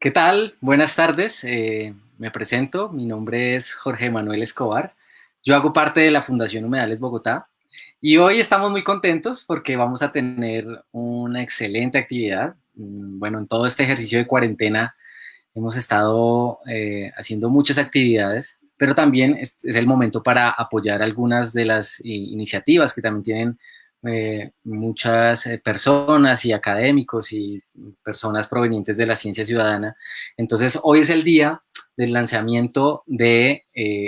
¿Qué tal? Buenas tardes. Me presento. Mi nombre es Jorge Manuel Escobar. Yo hago parte de la Fundación Humedales Bogotá y hoy estamos muy contentos porque vamos a tener una excelente actividad. Bueno, en todo este ejercicio de cuarentena hemos estado haciendo muchas actividades, pero también es el momento para apoyar algunas de las iniciativas que también tienen muchas personas y académicos y personas provenientes de la ciencia ciudadana. Entonces, hoy es el día del lanzamiento de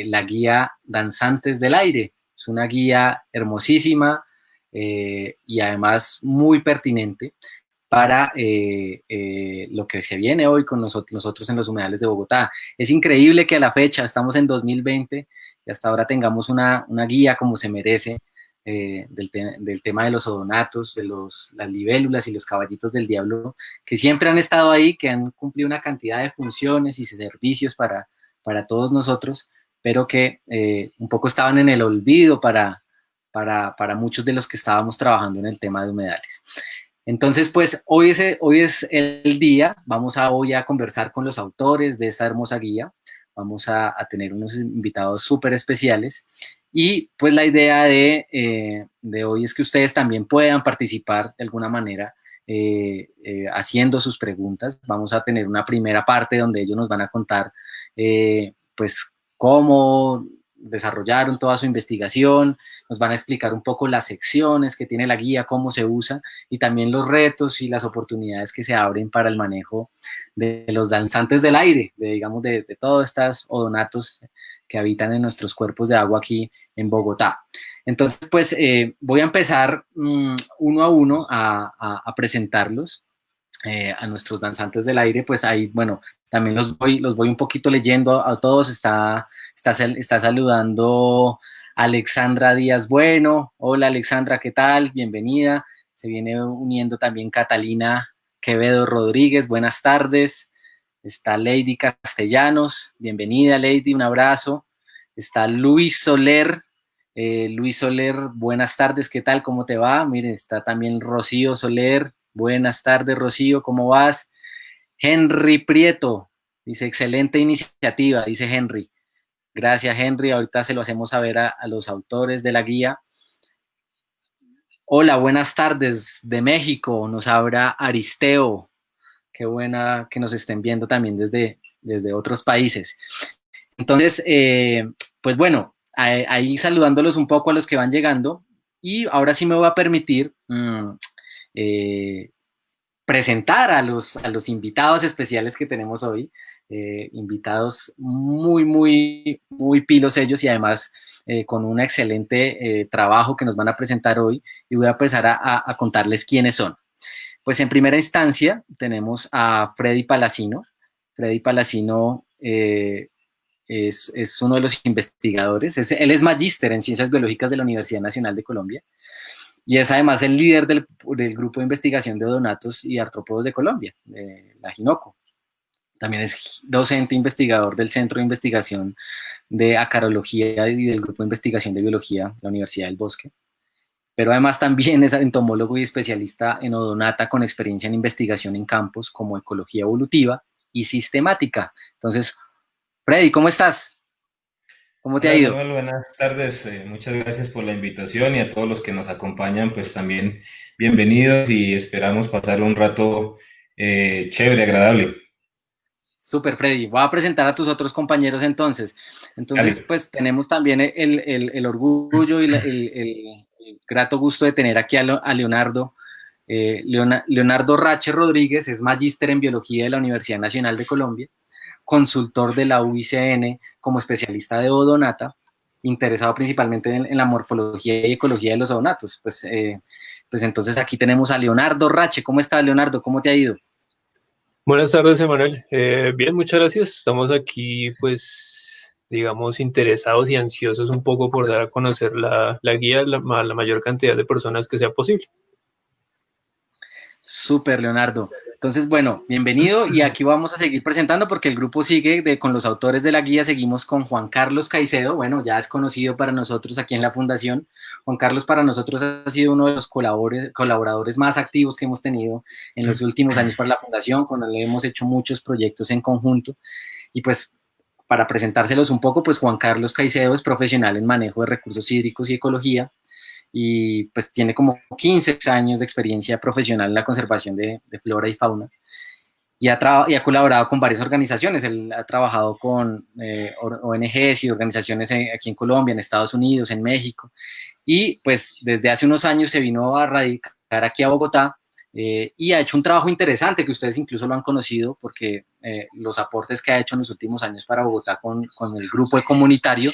la guía Danzantes del Aire. Es una guía hermosísima y además muy pertinente para lo que se viene hoy con nosotros en los humedales de Bogotá. Es increíble que a la fecha, estamos en 2020 y hasta ahora tengamos una guía como se merece del tema de los odonatos, de las libélulas y los caballitos del diablo, que siempre han estado ahí, que han cumplido una cantidad de funciones y servicios para todos nosotros, pero que un poco estaban en el olvido para muchos de los que estábamos trabajando en el tema de humedales. Entonces, pues hoy es el día, hoy a conversar con los autores de esta hermosa guía, vamos a tener unos invitados súper especiales y pues la idea de hoy es que ustedes también puedan participar de alguna manera haciendo sus preguntas. Vamos a tener una primera parte donde ellos nos van a contar pues cómo desarrollaron toda su investigación, nos van a explicar un poco las secciones que tiene la guía, cómo se usa y también los retos y las oportunidades que se abren para el manejo de los danzantes del aire, digamos, de todos estos odonatos que habitan en nuestros cuerpos de agua aquí en Bogotá. Entonces, pues voy a empezar uno a uno a presentarlos. A nuestros danzantes del aire, pues ahí, bueno, también los voy un poquito leyendo a todos. Está saludando Alexandra Díaz Bueno. Hola Alexandra, ¿qué tal? Bienvenida. Se viene uniendo también Catalina Quevedo Rodríguez. Buenas tardes. Está Lady Castellanos. Bienvenida Lady, un abrazo. Está Luis Soler. Luis Soler, buenas tardes, ¿qué tal? ¿Cómo te va? Miren, está también Rocío Soler. Buenas tardes, Rocío, ¿cómo vas? Henry Prieto, dice, excelente iniciativa, dice Henry. Gracias, Henry. Ahorita se lo hacemos saber a los autores de la guía. Hola, buenas tardes de México. Nos habla Aristeo. Qué buena que nos estén viendo también desde otros países. Entonces, pues bueno, ahí saludándolos un poco a los que van llegando. Y ahora sí me voy a permitir presentar a los invitados especiales que tenemos hoy, invitados muy pilos ellos y además con un excelente trabajo que nos van a presentar hoy y voy a empezar a contarles quiénes son. Pues en primera instancia tenemos a Freddy Palacino. Freddy Palacino es uno de los investigadores, él es magíster en Ciencias Biológicas de la Universidad Nacional de Colombia y es además el líder del grupo de investigación de odonatos y artrópodos de Colombia, de la Ginoco. También es docente investigador del Centro de Investigación de Acarología y del Grupo de Investigación de Biología de la Universidad del Bosque. Pero además también es entomólogo y especialista en odonata con experiencia en investigación en campos como ecología evolutiva y sistemática. Entonces, Freddy, ¿cómo estás? ¿Cómo te ha Hola ido? Manuel, buenas tardes. Muchas gracias por la invitación y a todos los que nos acompañan, pues también bienvenidos y esperamos pasar un rato chévere, agradable. Super Freddy, voy a presentar a tus otros compañeros entonces. Entonces, Cálido. pues tenemos también el orgullo y el grato gusto de tener aquí a Leonardo. Leonardo Rache Rodríguez es magíster en biología de la Universidad Nacional de Colombia, consultor de la UICN como especialista de odonata, interesado principalmente en la morfología y ecología de los odonatos. Pues entonces aquí tenemos a Leonardo Rache. ¿Cómo estás, Leonardo? ¿Cómo te ha ido? Buenas tardes, Emanuel. Bien, muchas gracias. Estamos aquí, pues, digamos, interesados y ansiosos un poco por dar a conocer la guía a la mayor cantidad de personas que sea posible. Súper, Leonardo. Entonces, bueno, bienvenido y aquí vamos a seguir presentando porque el grupo sigue con los autores de la guía. Seguimos con Juan Carlos Caicedo. Bueno, ya es conocido para nosotros aquí en la Fundación. Juan Carlos para nosotros ha sido uno de los colaboradores más activos que hemos tenido en los últimos años para la Fundación. Con él hemos hecho muchos proyectos en conjunto y pues para presentárselos un poco, pues Juan Carlos Caicedo es profesional en manejo de recursos hídricos y ecología y pues tiene como 15 años de experiencia profesional en la conservación de flora y fauna y ha colaborado con varias organizaciones. Él ha trabajado con ONGs y organizaciones aquí en Colombia, en Estados Unidos, en México y pues desde hace unos años se vino a radicar aquí a Bogotá y ha hecho un trabajo interesante que ustedes incluso lo han conocido porque los aportes que ha hecho en los últimos años para Bogotá con el grupo de comunitario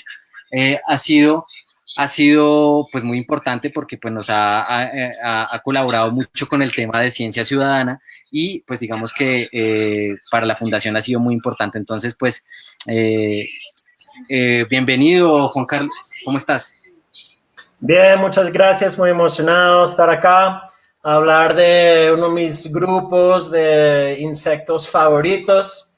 ha sido pues muy importante porque pues nos ha colaborado mucho con el tema de ciencia ciudadana y pues digamos que para la fundación ha sido muy importante. Entonces pues bienvenido Juan Carlos, ¿cómo estás? Bien, muchas gracias, muy emocionado de estar acá, a hablar de uno de mis grupos de insectos favoritos.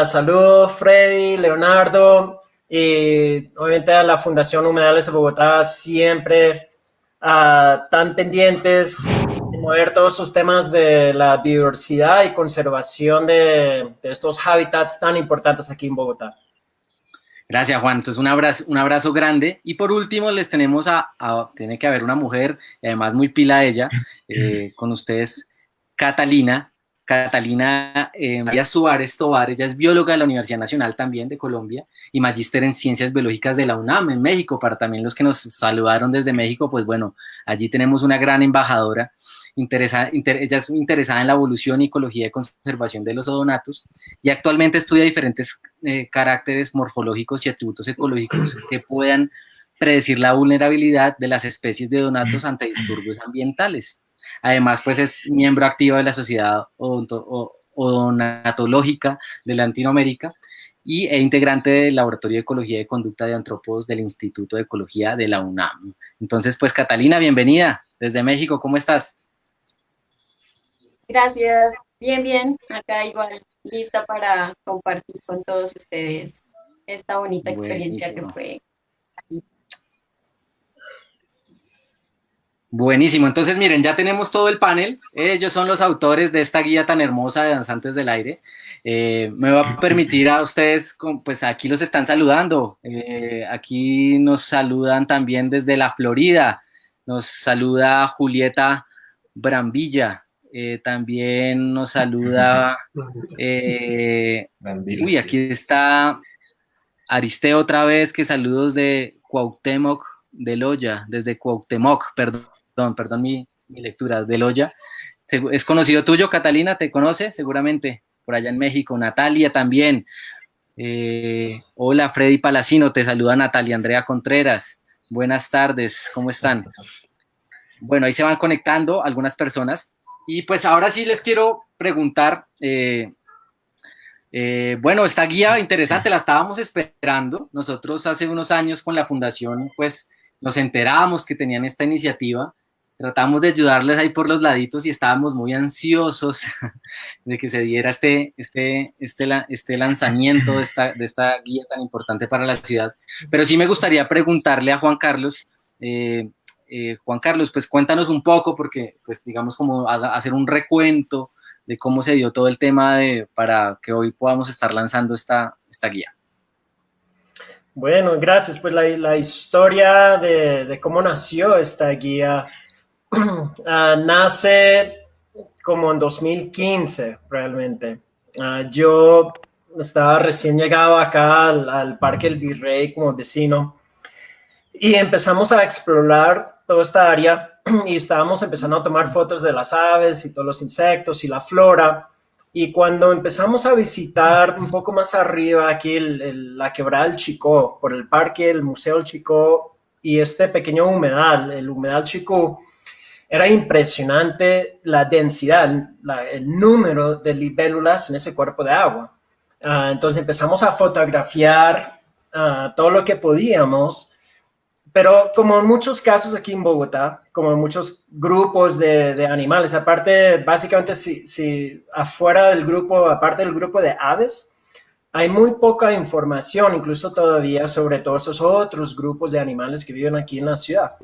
Saludos Freddy, Leonardo y obviamente a la Fundación Humedales de Bogotá, siempre tan pendientes de mover todos sus temas de la biodiversidad y conservación de estos hábitats tan importantes aquí en Bogotá. Gracias, Juan. Entonces, un abrazo grande. Y por último, les tenemos tiene que haber una mujer, y además muy pila ella, con ustedes, Catalina María Suárez Tovar. Ella es bióloga de la Universidad Nacional también de Colombia y magíster en Ciencias Biológicas de la UNAM en México. Para también los que nos saludaron desde México, pues bueno, allí tenemos una gran embajadora. Ella es interesada en la evolución y ecología de conservación de los odonatos y actualmente estudia diferentes caracteres morfológicos y atributos ecológicos que puedan predecir la vulnerabilidad de las especies de odonatos ante disturbios ambientales. Además, pues es miembro activa de la Sociedad Odonatológica de Latinoamérica e integrante del Laboratorio de Ecología de Conducta de Antrópodos del Instituto de Ecología de la UNAM. Entonces, pues Catalina, bienvenida desde México, ¿cómo estás? Gracias, bien, acá igual lista para compartir con todos ustedes esta bonita experiencia que fue aquí. Buenísimo, entonces miren, ya tenemos todo el panel, ellos son los autores de esta guía tan hermosa de Danzantes del Aire. Me va a permitir a ustedes, pues aquí los están saludando, aquí nos saludan también desde la Florida, nos saluda Julieta Brambilla. También nos saluda aquí está Aristeo otra vez, que saludos de Cuauhtémoc de Loya, desde Cuauhtémoc, perdón mi lectura, de Loya. Es conocido tuyo, Catalina, ¿te conoce? Seguramente, por allá en México. Natalia también. Hola, Freddy Palacino, te saluda Natalia Andrea Contreras. Buenas tardes, ¿cómo están? Bueno, ahí se van conectando algunas personas. Y pues ahora sí les quiero preguntar, bueno, esta guía interesante, la estábamos esperando. Nosotros hace unos años con la fundación, pues nos enteramos que tenían esta iniciativa, tratamos de ayudarles ahí por los laditos y estábamos muy ansiosos de que se diera este lanzamiento de esta guía tan importante para la ciudad. Pero sí me gustaría preguntarle a Juan Carlos, Juan Carlos, pues cuéntanos un poco, porque pues digamos como hacer un recuento de cómo se dio todo el tema para que hoy podamos estar lanzando esta guía. Bueno, gracias. Pues la historia de cómo nació esta guía nace como en 2015 realmente. Yo estaba recién llegado acá al Parque El Virrey como vecino y empezamos a explorar toda esta área y estábamos empezando a tomar fotos de las aves y todos los insectos y la flora. Y cuando empezamos a visitar un poco más arriba aquí la quebrada del Chicó, por el parque, el Museo del Chicó y este pequeño humedal, el humedal Chicó, era impresionante la densidad, el número de libélulas en ese cuerpo de agua. Entonces empezamos a fotografiar todo lo que podíamos Pero como en muchos casos aquí en Bogotá, como en muchos grupos de animales, aparte, básicamente, si afuera del grupo, aparte del grupo de aves, hay muy poca información, incluso todavía, sobre todos esos otros grupos de animales que viven aquí en la ciudad.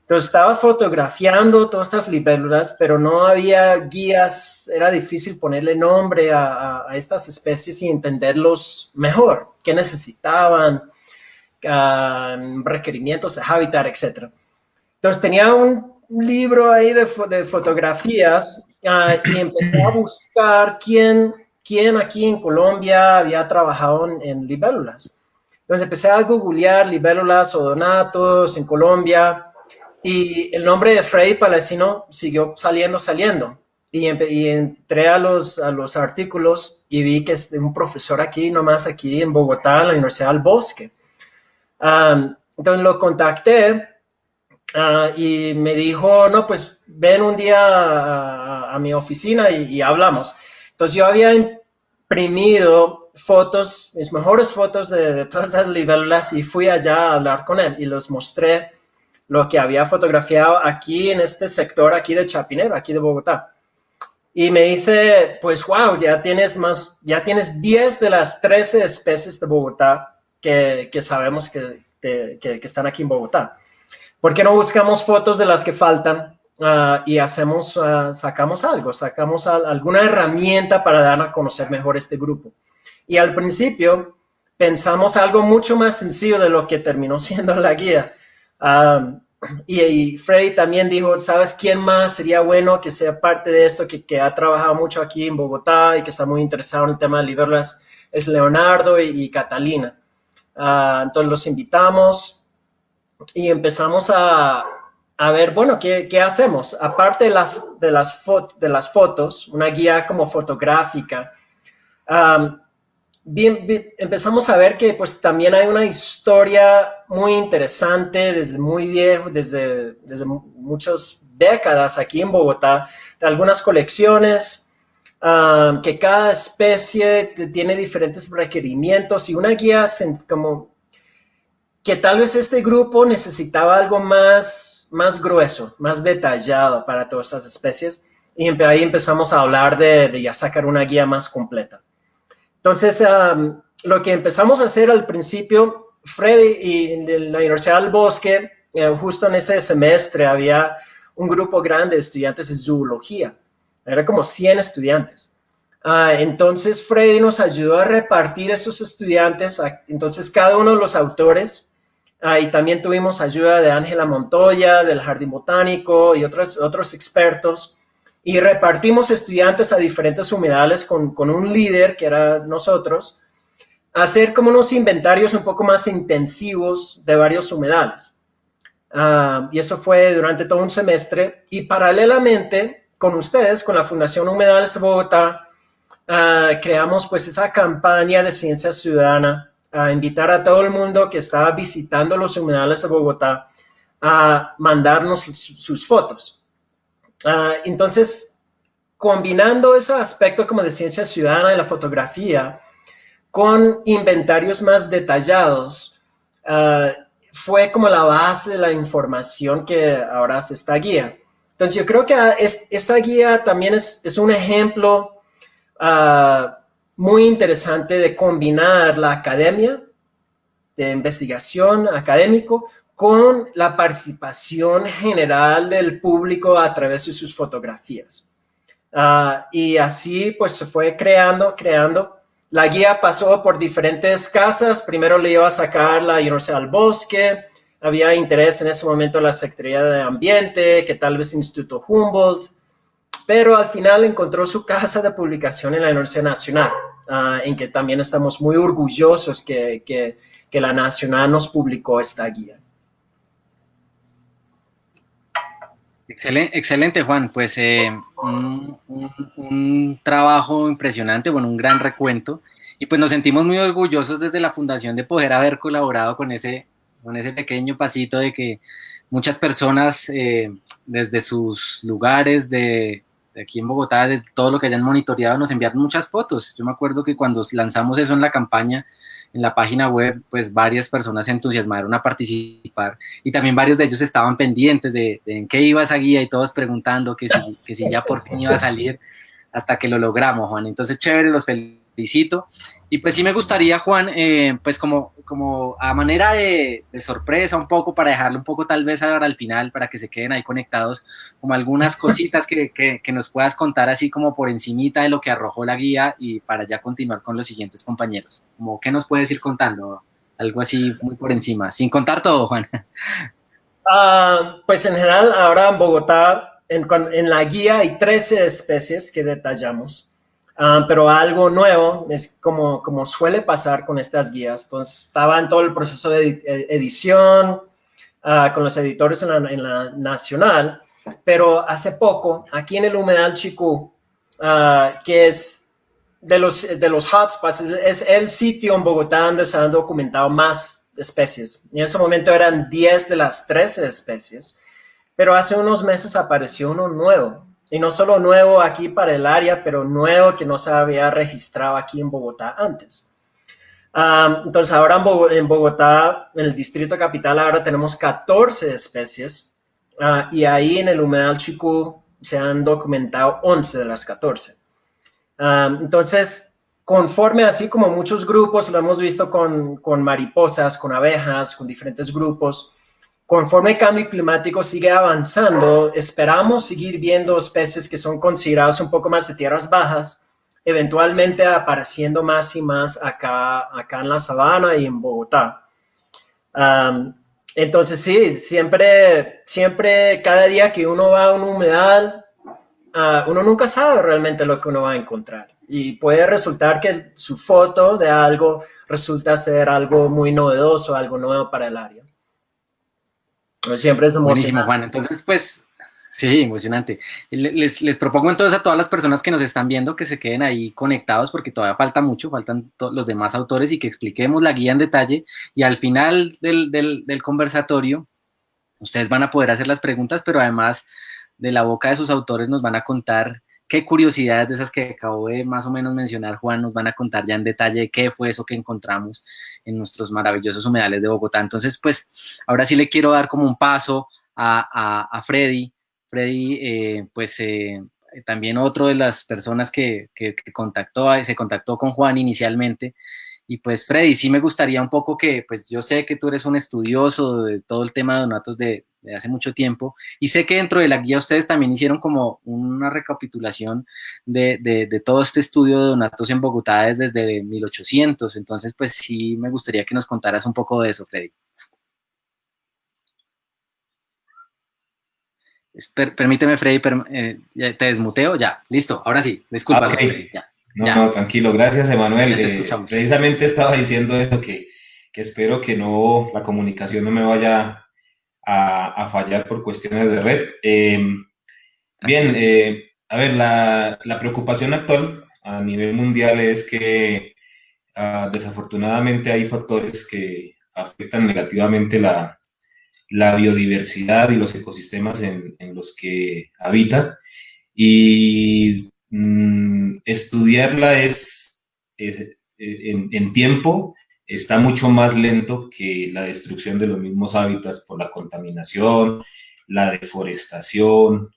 Entonces estaba fotografiando todas estas libélulas, pero no había guías, era difícil ponerle nombre a estas especies y entenderlos mejor, qué necesitaban, requerimientos de hábitat, etc. Entonces tenía un libro ahí de fotografías y empecé a buscar quién aquí en Colombia había trabajado en libélulas. Entonces empecé a googlear libélulas odonatos en Colombia y el nombre de Freddy Palesino siguió saliendo. Y entré a los artículos y vi que es un profesor aquí, nomás aquí en Bogotá, en la Universidad del Bosque. Entonces lo contacté y me dijo, no, pues ven un día a mi oficina y hablamos. Entonces yo había imprimido fotos, mis mejores fotos de todas esas libélulas y fui allá a hablar con él y los mostré lo que había fotografiado aquí en este sector aquí de Chapinero, aquí de Bogotá. Y me dice, pues wow, ya tienes 10 de las 13 especies de Bogotá que sabemos que están aquí en Bogotá. ¿Por qué no buscamos fotos de las que faltan y sacamos alguna herramienta para dar a conocer mejor este grupo? Y al principio pensamos algo mucho más sencillo de lo que terminó siendo la guía. Y Freddy también dijo, ¿sabes quién más sería bueno que sea parte de esto, que ha trabajado mucho aquí en Bogotá y que está muy interesado en el tema de libélulas? Es Leonardo y Catalina. Entonces los invitamos y empezamos a ver, bueno, ¿qué hacemos? Aparte de las fotos, una guía como fotográfica, empezamos a ver que pues también hay una historia muy interesante desde muy viejo, desde muchas décadas aquí en Bogotá, de algunas colecciones, que cada especie tiene diferentes requerimientos y una guía como que tal vez este grupo necesitaba algo más grueso, más detallado para todas estas especies y ahí empezamos a hablar de ya sacar una guía más completa. Entonces, lo que empezamos a hacer al principio, Freddy y de la Universidad del Bosque, justo en ese semestre había un grupo grande de estudiantes de zoología, era como 100 estudiantes. Entonces, Freddy nos ayudó a repartir esos estudiantes, entonces cada uno de los autores, y también tuvimos ayuda de Ángela Montoya, del Jardín Botánico y otros expertos, y repartimos estudiantes a diferentes humedales con un líder, que era nosotros, a hacer como unos inventarios un poco más intensivos de varios humedales. Y eso fue durante todo un semestre. Y paralelamente, con ustedes, con la Fundación Humedales de Bogotá, creamos pues esa campaña de ciencia ciudadana, a invitar a todo el mundo que estaba visitando los humedales de Bogotá a mandarnos sus fotos. Entonces, combinando ese aspecto como de ciencia ciudadana de la fotografía con inventarios más detallados, fue como la base de la información que ahora hace esta guía. Entonces, yo creo que esta guía también es un ejemplo muy interesante de combinar la academia, de investigación académico, con la participación general del público a través de sus fotografías. Y así pues se fue creando. La guía pasó por diferentes casas. Primero le iba a sacar la Universidad del Bosque. Había interés en ese momento en la Secretaría de Ambiente, que tal vez Instituto Humboldt. Pero al final encontró su casa de publicación en la Universidad Nacional, en que también estamos muy orgullosos que la Nacional nos publicó esta guía. Excelente, Juan. Pues un trabajo impresionante, bueno, un gran recuento. Y pues nos sentimos muy orgullosos desde la Fundación de poder haber colaborado con ese pequeño pasito de que muchas personas desde sus lugares de aquí en Bogotá, de todo lo que hayan monitoreado, nos enviaron muchas fotos. Yo me acuerdo que cuando lanzamos eso en la campaña, en la página web, pues varias personas se entusiasmaron a participar y también varios de ellos estaban pendientes de en qué iba esa guía y todos preguntando que si ya por fin iba a salir hasta que lo logramos, Juan. Entonces, chévere, los felicito. Y pues sí me gustaría, Juan, pues como a manera de sorpresa un poco, para dejarlo un poco tal vez ahora al final, para que se queden ahí conectados, como algunas cositas que nos puedas contar así como por encimita de lo que arrojó la guía y para ya continuar con los siguientes compañeros. Como, ¿qué nos puedes ir contando? Algo así muy por encima, sin contar todo, Juan. Pues en general, ahora en Bogotá, en la guía hay 13 especies que detallamos. Pero algo nuevo es como suele pasar con estas guías. Entonces, estaba en todo el proceso de edición con los editores en la nacional, pero hace poco, aquí en el Humedal Chicú, que es de los hotspots, es el sitio en Bogotá donde se han documentado más especies. En ese momento eran 10 de las 13 especies, pero hace unos meses apareció uno nuevo. Y no solo nuevo aquí para el área, pero nuevo que no se había registrado aquí en Bogotá antes. Entonces ahora en Bogotá, en el Distrito Capital, ahora tenemos 14 especies y ahí en el Humedal Chicú se han documentado 11 de las 14. Entonces, conforme así como muchos grupos, lo hemos visto con mariposas, con abejas, con diferentes grupos, conforme el cambio climático sigue avanzando, esperamos seguir viendo especies que son consideradas un poco más de tierras bajas, eventualmente apareciendo más y más acá en la sabana y en Bogotá. Entonces sí, siempre, cada día que uno va a un humedal, uno nunca sabe realmente lo que uno va a encontrar. Y puede resultar que su foto de algo resulta ser algo muy novedoso, algo nuevo para el área. Siempre es emocionante. Buenísimo, Juan. Entonces, pues, sí, emocionante. Les propongo entonces a todas las personas que nos están viendo que se queden ahí conectados porque todavía falta mucho, faltan los demás autores y que expliquemos la guía en detalle y al final del conversatorio ustedes van a poder hacer las preguntas, pero además de la boca de sus autores nos van a contar qué curiosidades de esas que acabo de más o menos mencionar, Juan, nos van a contar ya en detalle qué fue eso que encontramos en nuestros maravillosos humedales de Bogotá. Entonces, pues, ahora sí le quiero dar como un paso a Freddy. Freddy, también otro de las personas que se contactó con Juan inicialmente. Y pues, Freddy, sí me gustaría un poco que, pues yo sé que tú eres un estudioso de todo el tema de donatos de hace mucho tiempo, y sé que dentro de la guía ustedes también hicieron como una recapitulación de todo este estudio de donatos en Bogotá desde 1800, entonces pues sí me gustaría que nos contaras un poco de eso, Freddy. Permíteme, Freddy, te desmuteo, ya, listo, ahora sí, disculpa, okay. Freddy, ya. No, tranquilo, gracias, Emanuel. Precisamente estaba diciendo eso, que espero que la comunicación no me vaya a fallar por cuestiones de red. Bien, a ver, la preocupación actual a nivel mundial es que desafortunadamente hay factores que afectan negativamente la biodiversidad y los ecosistemas en los que habita, y estudiarla en tiempo está mucho más lento que la destrucción de los mismos hábitats por la contaminación, la deforestación,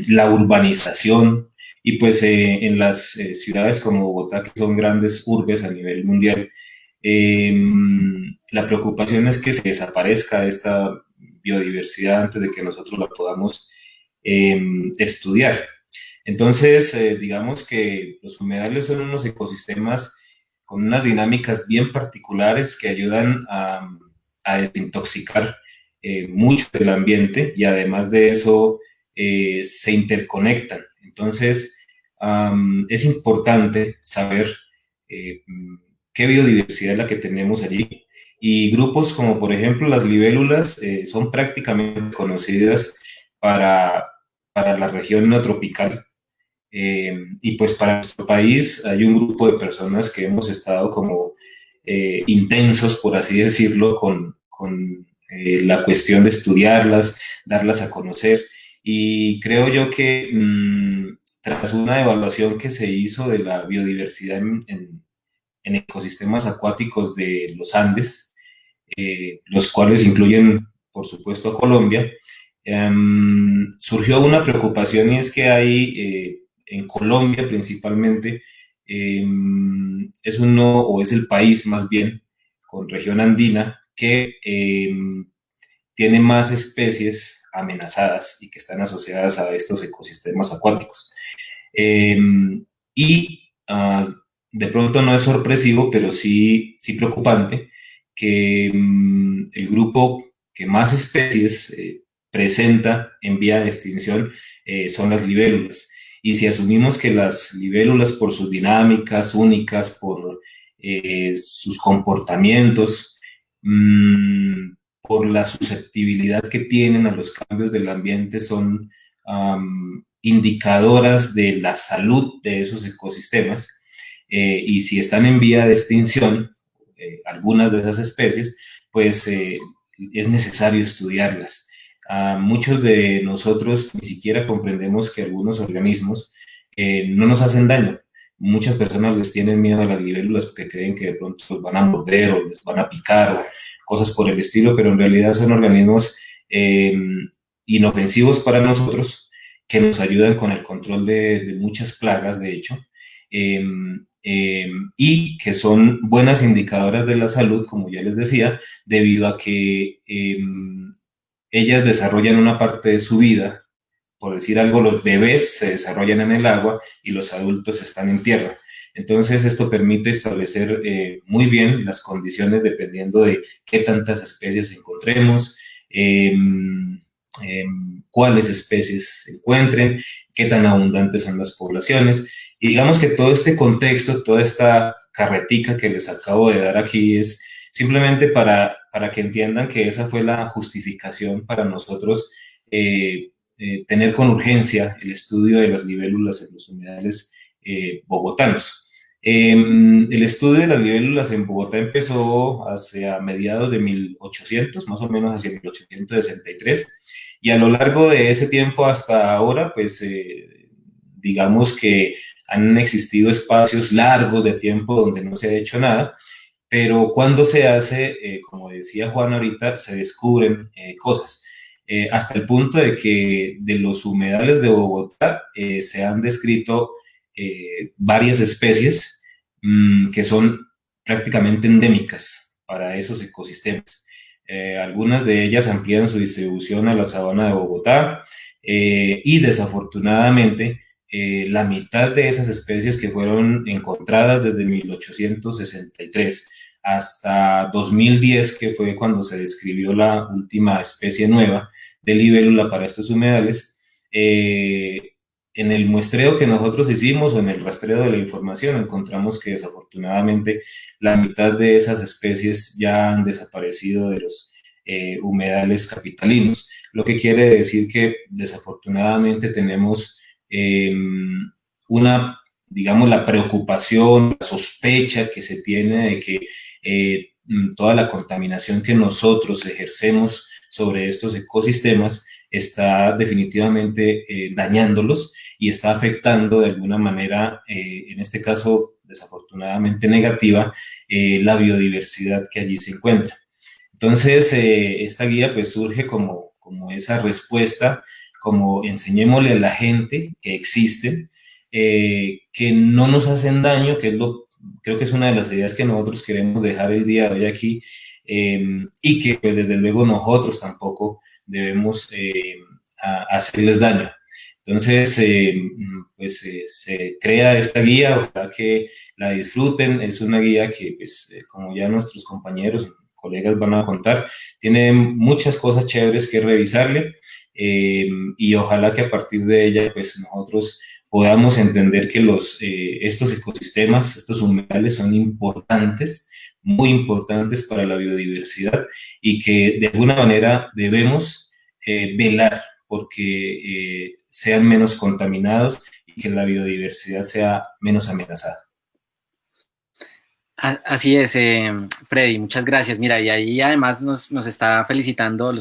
la urbanización, y pues en las ciudades como Bogotá, que son grandes urbes a nivel mundial, la preocupación es que se desaparezca esta biodiversidad antes de que nosotros la podamos estudiar. Entonces, digamos que los humedales son unos ecosistemas con unas dinámicas bien particulares que ayudan a desintoxicar mucho del ambiente, y además de eso se interconectan. Entonces, es importante saber qué biodiversidad es la que tenemos allí. Y grupos como, por ejemplo, las libélulas son prácticamente conocidas para la región neotropical. Y pues para nuestro país hay un grupo de personas que hemos estado como intensos, por así decirlo, con la cuestión de estudiarlas, darlas a conocer. Y creo yo que tras una evaluación que se hizo de la biodiversidad en ecosistemas acuáticos de los Andes, los cuales incluyen, por supuesto, a Colombia, surgió una preocupación, y es que hay en Colombia principalmente, es uno, o es el país más bien, con región andina, que tiene más especies amenazadas y que están asociadas a estos ecosistemas acuáticos. De pronto no es sorpresivo, pero sí preocupante, que el grupo que más especies presenta en vía de extinción son las libélulas. Y si asumimos que las libélulas, por sus dinámicas únicas, por sus comportamientos, por la susceptibilidad que tienen a los cambios del ambiente, son indicadoras de la salud de esos ecosistemas, y si están en vía de extinción, algunas de esas especies, pues es necesario estudiarlas. Muchos de nosotros ni siquiera comprendemos que algunos organismos no nos hacen daño. Muchas personas les tienen miedo a las libélulas porque creen que de pronto los van a morder o les van a picar o cosas por el estilo, pero en realidad son organismos inofensivos para nosotros, que nos ayudan con el control de muchas plagas, de hecho, y que son buenas indicadoras de la salud, como ya les decía, debido a que ellas desarrollan una parte de su vida, por decir algo, los bebés se desarrollan en el agua y los adultos están en tierra. Entonces, esto permite establecer muy bien las condiciones dependiendo de qué tantas especies encontremos, cuáles especies se encuentren, qué tan abundantes son las poblaciones. Y digamos que todo este contexto, toda esta carretica que les acabo de dar aquí es simplemente para que entiendan que esa fue la justificación para nosotros tener con urgencia el estudio de las libélulas en los humedales bogotanos. El estudio de las libélulas en Bogotá empezó hacia mediados de 1800, más o menos hacia 1863, y a lo largo de ese tiempo hasta ahora, pues digamos que han existido espacios largos de tiempo donde no se ha hecho nada, pero cuando se hace, como decía Juan ahorita, se descubren cosas. Hasta el punto de que de los humedales de Bogotá se han descrito varias especies que son prácticamente endémicas para esos ecosistemas. Algunas de ellas amplían su distribución a la sabana de Bogotá, y desafortunadamente la mitad de esas especies que fueron encontradas desde 1863 hasta 2010, que fue cuando se describió la última especie nueva de libélula para estos humedales, en el muestreo que nosotros hicimos o en el rastreo de la información encontramos que desafortunadamente la mitad de esas especies ya han desaparecido de los humedales capitalinos, lo que quiere decir que desafortunadamente tenemos digamos, la preocupación, la sospecha que se tiene de que toda la contaminación que nosotros ejercemos sobre estos ecosistemas está definitivamente dañándolos y está afectando de alguna manera, en este caso desafortunadamente negativa, la biodiversidad que allí se encuentra. Entonces, esta guía pues surge como esa respuesta, como enseñémosle a la gente que existen, que no nos hacen daño, que creo que es una de las ideas que nosotros queremos dejar el día de hoy aquí, y que pues desde luego nosotros tampoco debemos hacerles daño. Entonces, se crea esta guía, ojalá que la disfruten. Es una guía que, pues, como ya nuestros compañeros, colegas van a contar, tiene muchas cosas chéveres que revisarle, y ojalá que a partir de ella, pues, nosotros podamos entender que estos ecosistemas, estos humedales son importantes, muy importantes para la biodiversidad, y que de alguna manera debemos velar porque sean menos contaminados y que la biodiversidad sea menos amenazada. Así es, Freddy, muchas gracias. Mira, y ahí además los está felicitando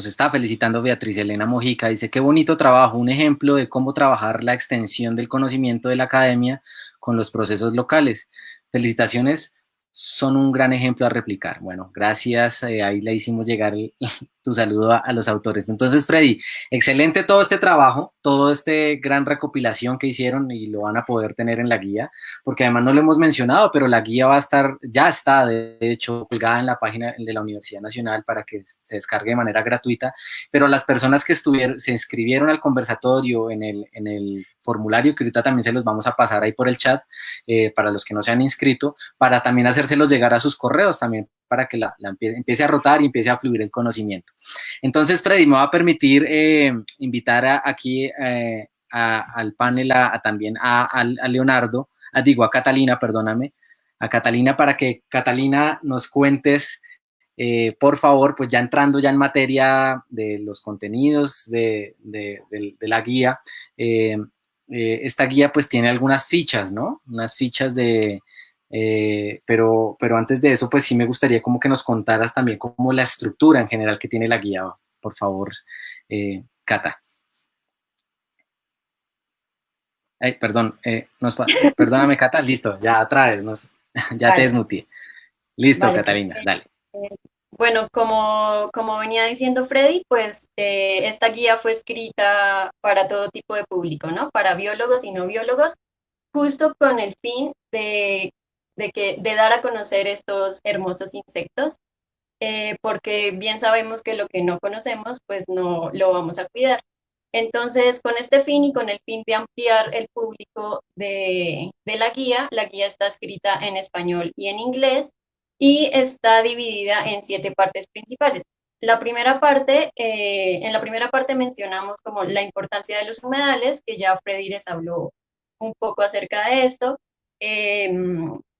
Beatriz Elena Mojica. Dice, qué bonito trabajo, un ejemplo de cómo trabajar la extensión del conocimiento de la academia con los procesos locales. Felicitaciones son un gran ejemplo a replicar. Bueno, gracias, ahí le hicimos llegar tu saludo a los autores. Entonces, Freddy, excelente todo este trabajo, todo este gran recopilación que hicieron y lo van a poder tener en la guía, porque además no lo hemos mencionado, pero la guía va a estar, ya está de hecho colgada en la página de la Universidad Nacional para que se descargue de manera gratuita, pero las personas que se inscribieron al conversatorio en el formulario, que ahorita también se los vamos a pasar ahí por el chat, para los que no se han inscrito, para también hacérselos llegar a sus correos también, para que empiece a rotar y empiece a fluir el conocimiento. Entonces, Freddy, me va a permitir invitar aquí al panel también a Leonardo, a Catalina, perdóname, a Catalina, para que Catalina nos cuentes, por favor, pues ya entrando ya en materia de los contenidos de la guía, esta guía pues tiene algunas fichas, ¿no? Unas fichas pero antes de eso, pues sí me gustaría como que nos contaras también como la estructura en general que tiene la guía, por favor, Cata. Ay, perdón, perdóname, Cata, listo, ya otra vez, ya Vale. te desmuteé. Listo, Vale, Catalina, dale. Bueno, como venía diciendo Freddy, pues esta guía fue escrita para todo tipo de público, ¿no? Para biólogos y no biólogos, justo con el fin de dar a conocer estos hermosos insectos, porque bien sabemos que lo que no conocemos, pues no lo vamos a cuidar. Entonces, con este fin y con el fin de ampliar el público de la guía está escrita en español y en inglés y está dividida en 7 partes principales. En la primera parte mencionamos como la importancia de los humedales, que ya Freddy les habló un poco acerca de esto,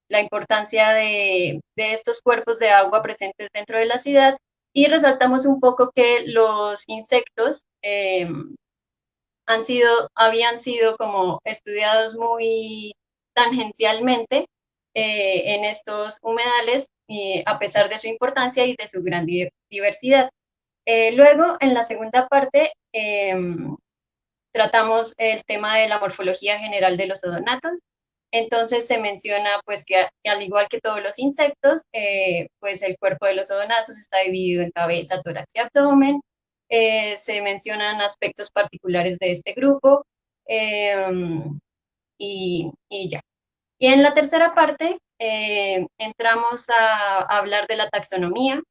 la importancia de estos cuerpos de agua presentes dentro de la ciudad, y resaltamos un poco que los insectos habían sido como estudiados muy tangencialmente en estos humedales, a pesar de su importancia y de su gran diversidad. Luego, en la segunda parte, tratamos el tema de la morfología general de los odonatos. Entonces se menciona pues que al igual que todos los insectos, pues el cuerpo de los odonatos está dividido en cabeza, tórax y abdomen. Se mencionan aspectos particulares de este grupo, y ya. Y en la tercera parte entramos a hablar de la taxonomía.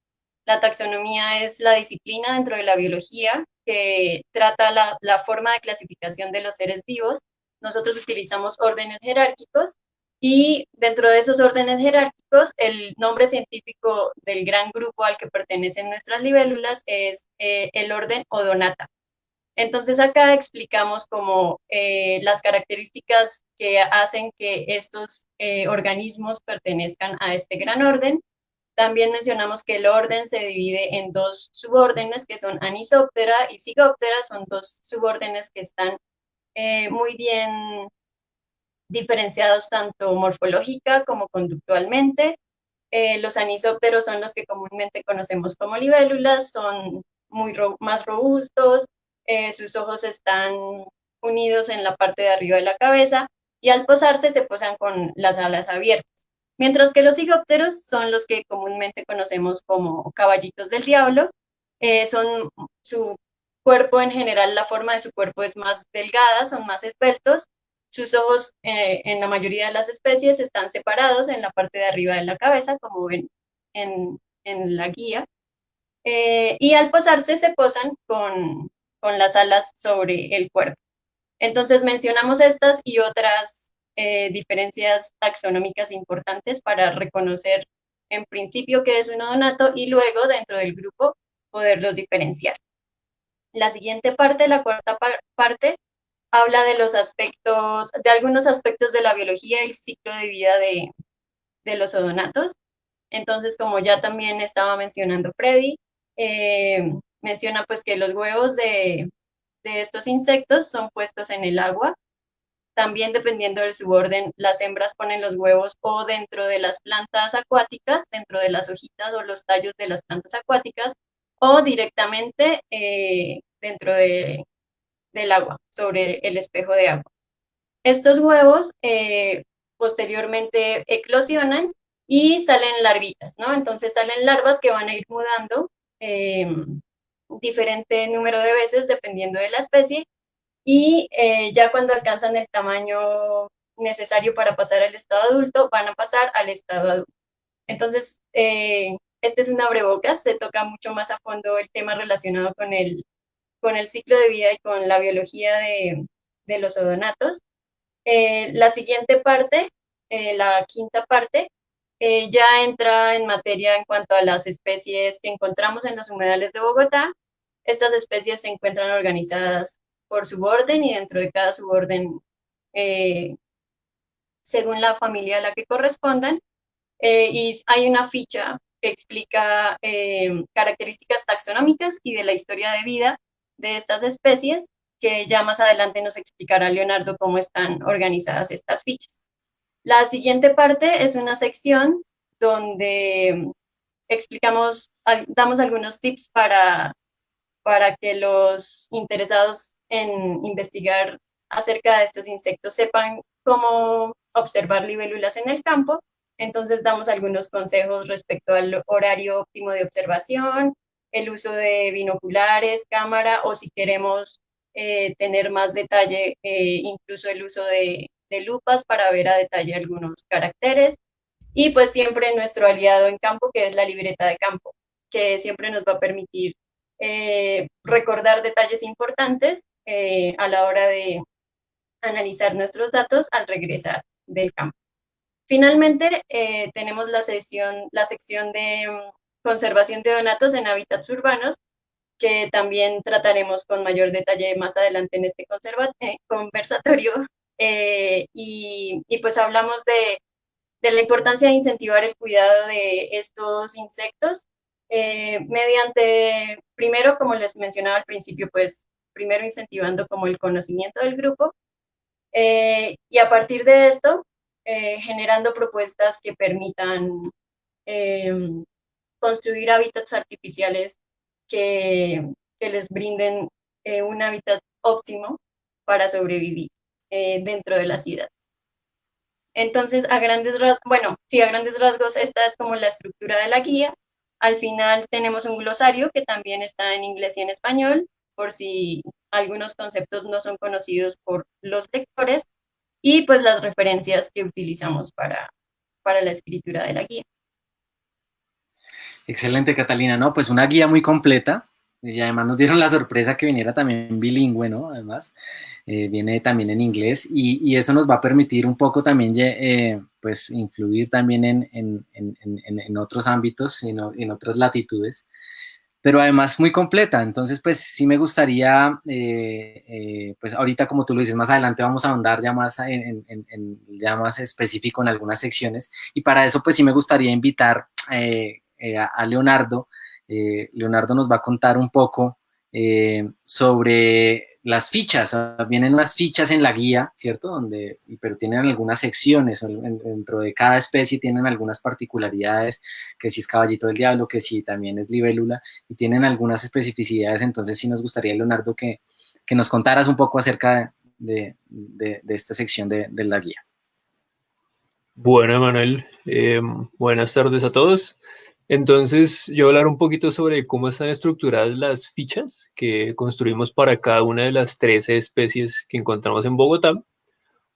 La taxonomía es la disciplina dentro de la biología que trata la forma de clasificación de los seres vivos. Nosotros utilizamos órdenes jerárquicos y dentro de esos órdenes jerárquicos el nombre científico del gran grupo al que pertenecen nuestras libélulas es el orden Odonata. Entonces acá explicamos como las características que hacen que estos organismos pertenezcan a este gran orden. También mencionamos que el orden se divide en 2 subórdenes, que son Anisoptera y Zygoptera. Son 2 subórdenes que están muy bien diferenciados tanto morfológica como conductualmente. Los anisópteros son los que comúnmente conocemos como libélulas, son más robustos, sus ojos están unidos en la parte de arriba de la cabeza y al posarse se posan con las alas abiertas. Mientras que los zigópteros son los que comúnmente conocemos como caballitos del diablo. Su cuerpo en general, la forma de su cuerpo es más delgada, son más esbeltos. Sus ojos en la mayoría de las especies están separados en la parte de arriba de la cabeza, como ven en la guía. Y al posarse se posan con las alas sobre el cuerpo. Entonces mencionamos estas y otras diferencias taxonómicas importantes para reconocer en principio qué es un odonato y luego dentro del grupo poderlos diferenciar. La siguiente parte, la cuarta parte, habla de algunos aspectos de la biología y el ciclo de vida de los odonatos. Entonces, como ya también estaba mencionando Freddy, menciona pues que los huevos de estos insectos son puestos en el agua. También dependiendo del suborden, las hembras ponen los huevos o dentro de las plantas acuáticas, dentro de las hojitas o los tallos de las plantas acuáticas, o directamente dentro del agua, sobre el espejo de agua. Estos huevos posteriormente eclosionan y salen larvitas, ¿no? Entonces salen larvas que van a ir mudando diferente número de veces dependiendo de la especie, y ya cuando alcanzan el tamaño necesario para pasar al estado adulto, van a pasar al estado adulto. Entonces, este es un abrebocas, se toca mucho más a fondo el tema relacionado con el ciclo de vida y con la biología de los odonatos. La siguiente parte, la quinta parte, ya entra en materia en cuanto a las especies que encontramos en los humedales de Bogotá. Estas especies se encuentran organizadas por suborden, y dentro de cada suborden, según la familia a la que correspondan, y hay una ficha que explica características taxonómicas y de la historia de vida de estas especies, que ya más adelante nos explicará Leonardo cómo están organizadas estas fichas. La siguiente parte es una sección donde explicamos, damos algunos tips para que los interesados en investigar acerca de estos insectos sepan cómo observar libélulas en el campo. Entonces damos algunos consejos respecto al horario óptimo de observación, el uso de binoculares, cámara, o si queremos tener más detalle, incluso el uso de lupas para ver a detalle algunos caracteres. Y pues siempre nuestro aliado en campo, que es la libreta de campo, que siempre nos va a permitir recordar detalles importantes a la hora de analizar nuestros datos al regresar del campo. Finalmente, tenemos la sección de conservación de odonatos en hábitats urbanos, que también trataremos con mayor detalle más adelante en este conversatorio. Y pues hablamos de la importancia de incentivar el cuidado de estos insectos mediante, primero, como les mencionaba al principio, pues primero incentivando como el conocimiento del grupo, y a partir de esto, generando propuestas que permitan construir hábitats artificiales que les brinden un hábitat óptimo para sobrevivir dentro de la ciudad. Entonces, a grandes rasgos, esta es como la estructura de la guía. Al final tenemos un glosario que también está en inglés y en español, por si algunos conceptos no son conocidos por los lectores, y pues las referencias que utilizamos para la escritura de la guía. Excelente, Catalina, ¿no? Pues una guía muy completa, y además nos dieron la sorpresa que viniera también bilingüe, ¿no? Además, viene también en inglés, y eso nos va a permitir un poco también, pues, influir también en otros ámbitos, en otras latitudes, pero además muy completa. Entonces, pues sí me gustaría, pues ahorita, como tú lo dices, más adelante vamos a ahondar ya más ya más específico en algunas secciones, y para eso pues sí me gustaría invitar a Leonardo. Leonardo nos va a contar un poco sobre las fichas. Vienen unas fichas en la guía, ¿cierto? Pero tienen algunas secciones, dentro de cada especie tienen algunas particularidades, que si es caballito del diablo, que si también es libélula, y tienen algunas especificidades. Entonces sí nos gustaría, Leonardo, que nos contaras un poco acerca de esta sección de la guía. Bueno, Emanuel, buenas tardes a todos. Entonces, yo voy a hablar un poquito sobre cómo están estructuradas las fichas que construimos para cada una de las 13 especies que encontramos en Bogotá.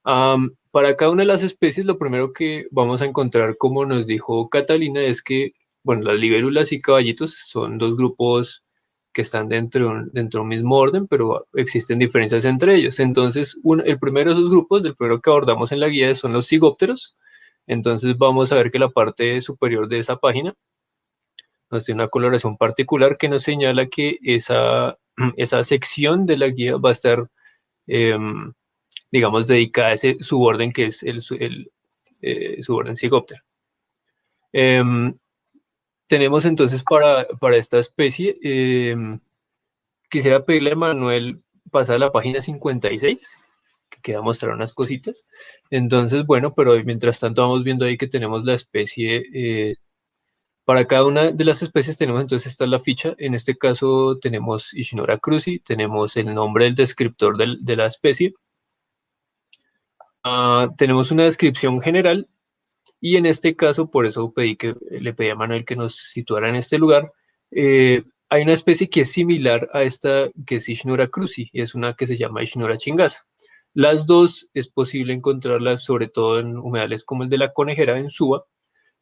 Para cada una de las especies, lo primero que vamos a encontrar, como nos dijo Catalina, es que, bueno, las libélulas y caballitos son dos grupos que están dentro de un mismo orden, pero existen diferencias entre ellos. Entonces, el primero de esos grupos, el primero que abordamos en la guía, son los cigópteros. Entonces, vamos a ver que la parte superior de esa página nos tiene una coloración particular que nos señala que esa sección de la guía va a estar, digamos, dedicada a ese suborden que es el suborden cigóptero. Tenemos entonces para esta especie, quisiera pedirle a Manuel pasar a la página 56, que queda mostrar unas cositas. Entonces, bueno, pero mientras tanto vamos viendo ahí que tenemos la especie. Para cada una de las especies tenemos entonces, esta es la ficha. En este caso tenemos Ichneura cruzi, tenemos el nombre del descriptor de la especie. Tenemos una descripción general Y en este caso, por eso le pedí a Manuel que nos situara en este lugar. Hay una especie que es similar a esta, que es Ischnura cruzi, y es una que se llama Ischnura chingasa. Las dos es posible encontrarlas sobre todo en humedales como el de la Conejera en Suba.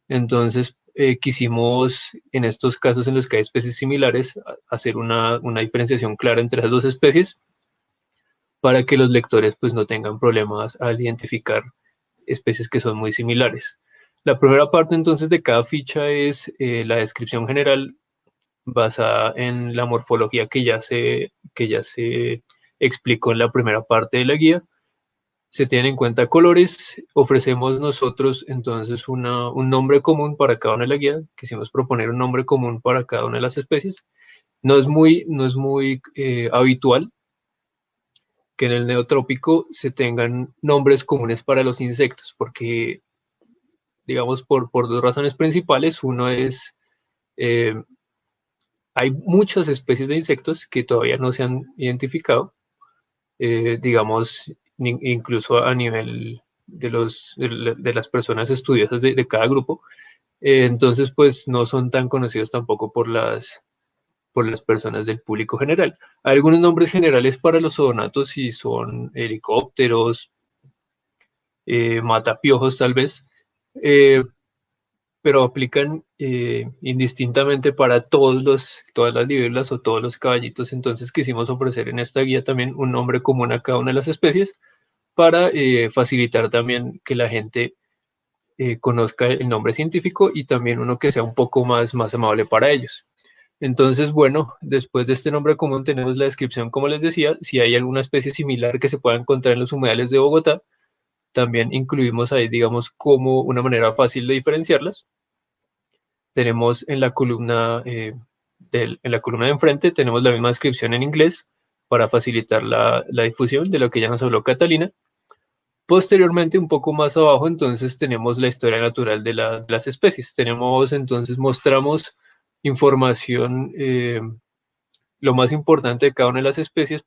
Entonces, quisimos, en estos casos en los que hay especies similares, hacer una diferenciación clara entre las dos especies para que los lectores pues, no tengan problemas al identificar especies que son muy similares. La primera parte entonces de cada ficha es la descripción general basada en la morfología que ya se explicó en la primera parte de la guía. Se tienen en cuenta colores, ofrecemos nosotros entonces un nombre común para cada una de la guía, quisimos proponer un nombre común para cada una de las especies. No es muy habitual que en el neotrópico se tengan nombres comunes para los insectos, porque, digamos, por dos razones principales. Uno es, hay muchas especies de insectos que todavía no se han identificado, digamos, incluso a nivel de las personas estudiosas de cada grupo. Entonces, pues no son tan conocidos tampoco por las personas del público general. Hay algunos nombres generales para los zoonotos y son helicópteros, matapiojos tal vez, eh, pero aplican indistintamente para todas las libélulas o todos los caballitos. Entonces quisimos ofrecer en esta guía también un nombre común a cada una de las especies para facilitar también que la gente conozca el nombre científico y también uno que sea un poco más amable para ellos. Entonces, bueno, después de este nombre común tenemos la descripción, como les decía. Si hay alguna especie similar que se pueda encontrar en los humedales de Bogotá, también incluimos ahí, digamos, como una manera fácil de diferenciarlas. Tenemos en la columna, en la columna de enfrente, tenemos la misma descripción en inglés para facilitar la difusión de lo que ya nos habló Catalina. Posteriormente, un poco más abajo, entonces tenemos la historia natural de las especies. Entonces, mostramos información, lo más importante de cada una de las especies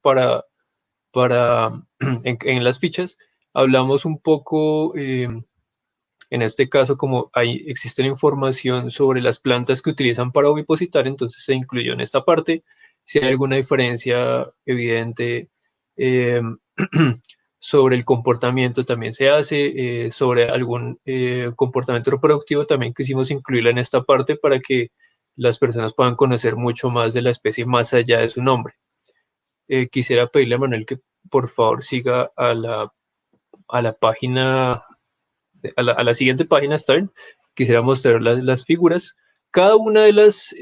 en las fichas. Hablamos un poco, en este caso, como existe la información sobre las plantas que utilizan para ovipositar, entonces se incluyó en esta parte. Si hay alguna diferencia evidente sobre el comportamiento también se hace, sobre algún comportamiento reproductivo también quisimos incluirla en esta parte para que las personas puedan conocer mucho más de la especie más allá de su nombre. Quisiera pedirle a Manuel que por favor siga a la página, a la siguiente página, ¿está bien? Quisiera mostrar las figuras. Cada una de las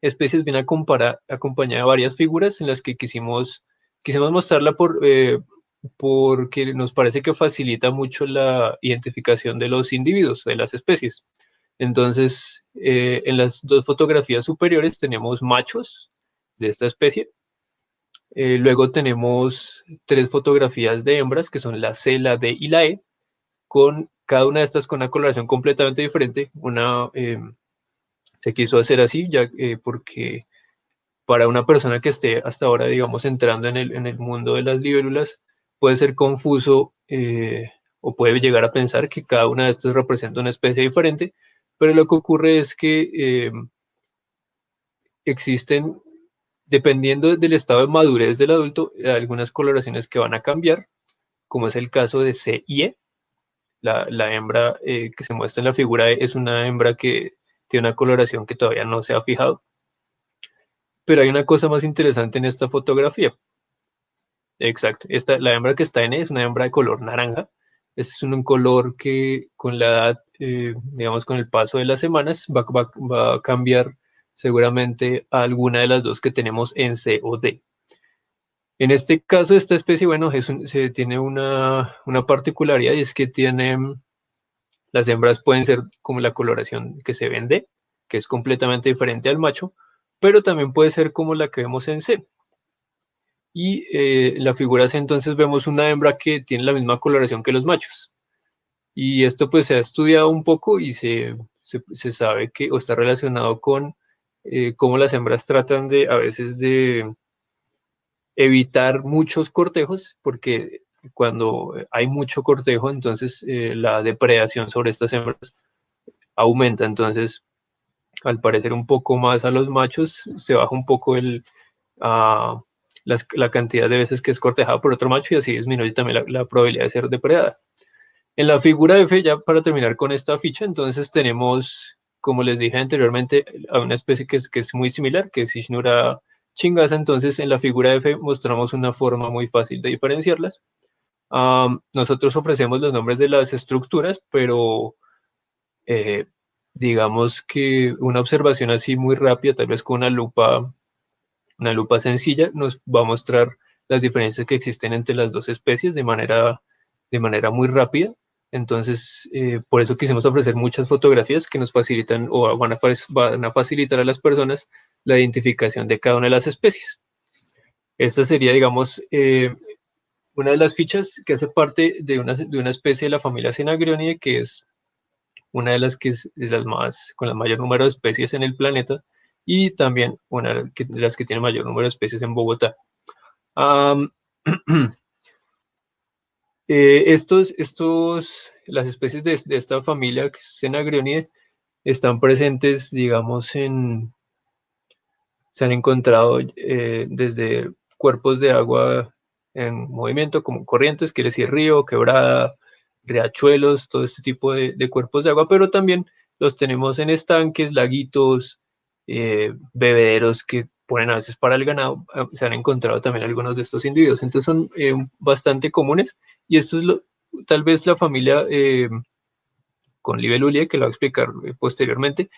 especies viene acompañada de varias figuras en las que quisimos mostrarla porque nos parece que facilita mucho la identificación de los individuos, de las especies. Entonces, en las dos fotografías superiores tenemos machos de esta especie. Luego tenemos 3 fotografías de hembras, que son la C, la D y la E, con cada una de estas con una coloración completamente diferente. Se quiso hacer así, ya porque para una persona que esté hasta ahora, digamos, entrando en el mundo de las libélulas, puede ser confuso o puede llegar a pensar que cada una de estas representa una especie diferente, pero lo que ocurre es que existen, dependiendo del estado de madurez del adulto, algunas coloraciones que van a cambiar, como es el caso de C y E. La hembra que se muestra en la figura E es una hembra que tiene una coloración que todavía no se ha fijado. Pero hay una cosa más interesante en esta fotografía. Exacto. La hembra que está en E es una hembra de color naranja. Este es un color que con la edad, digamos, con el paso de las semanas, va a cambiar seguramente a alguna de las dos que tenemos en C o D. En este caso, esta especie, bueno, se tiene una particularidad, y es que las hembras pueden ser como la coloración que se ve en D, que es completamente diferente al macho, pero también puede ser como la que vemos en C. Y en la figura C entonces vemos una hembra que tiene la misma coloración que los machos. Y esto pues se ha estudiado un poco y se sabe que o está relacionado con cómo las hembras tratan a veces de evitar muchos cortejos, porque cuando hay mucho cortejo, entonces la depredación sobre estas hembras aumenta. Entonces, al parecer un poco más a los machos, se baja un poco la cantidad de veces que es cortejada por otro macho y así disminuye también la probabilidad de ser depredada. En la figura F, ya para terminar con esta ficha, entonces tenemos, como les dije anteriormente, a una especie que es muy similar, que es Ischnura chingasa. Entonces en la figura F mostramos una forma muy fácil de diferenciarlas. Nosotros ofrecemos los nombres de las estructuras, pero digamos que una observación así muy rápida, tal vez con una lupa sencilla, nos va a mostrar las diferencias que existen entre las dos especies de manera muy rápida. Entonces, por eso quisimos ofrecer muchas fotografías que nos facilitan o van a facilitar a las personas la identificación de cada una de las especies. Esta sería, digamos, una de las fichas que hace parte de una especie de la familia Cenagronidae, que es una de las que es de las con el mayor número de especies en el planeta y también una de las que tiene mayor número de especies en Bogotá. Las especies de esta familia, que es Cenagronidae, están presentes, digamos, se han encontrado desde cuerpos de agua en movimiento, como corrientes, quiere decir río, quebrada, riachuelos, todo este tipo de cuerpos de agua, pero también los tenemos en estanques, laguitos, bebederos que ponen a veces para el ganado. Se han encontrado también algunos de estos individuos, entonces son bastante comunes, y esto es tal vez la familia con Libeluliae, que lo voy a explicar posteriormente,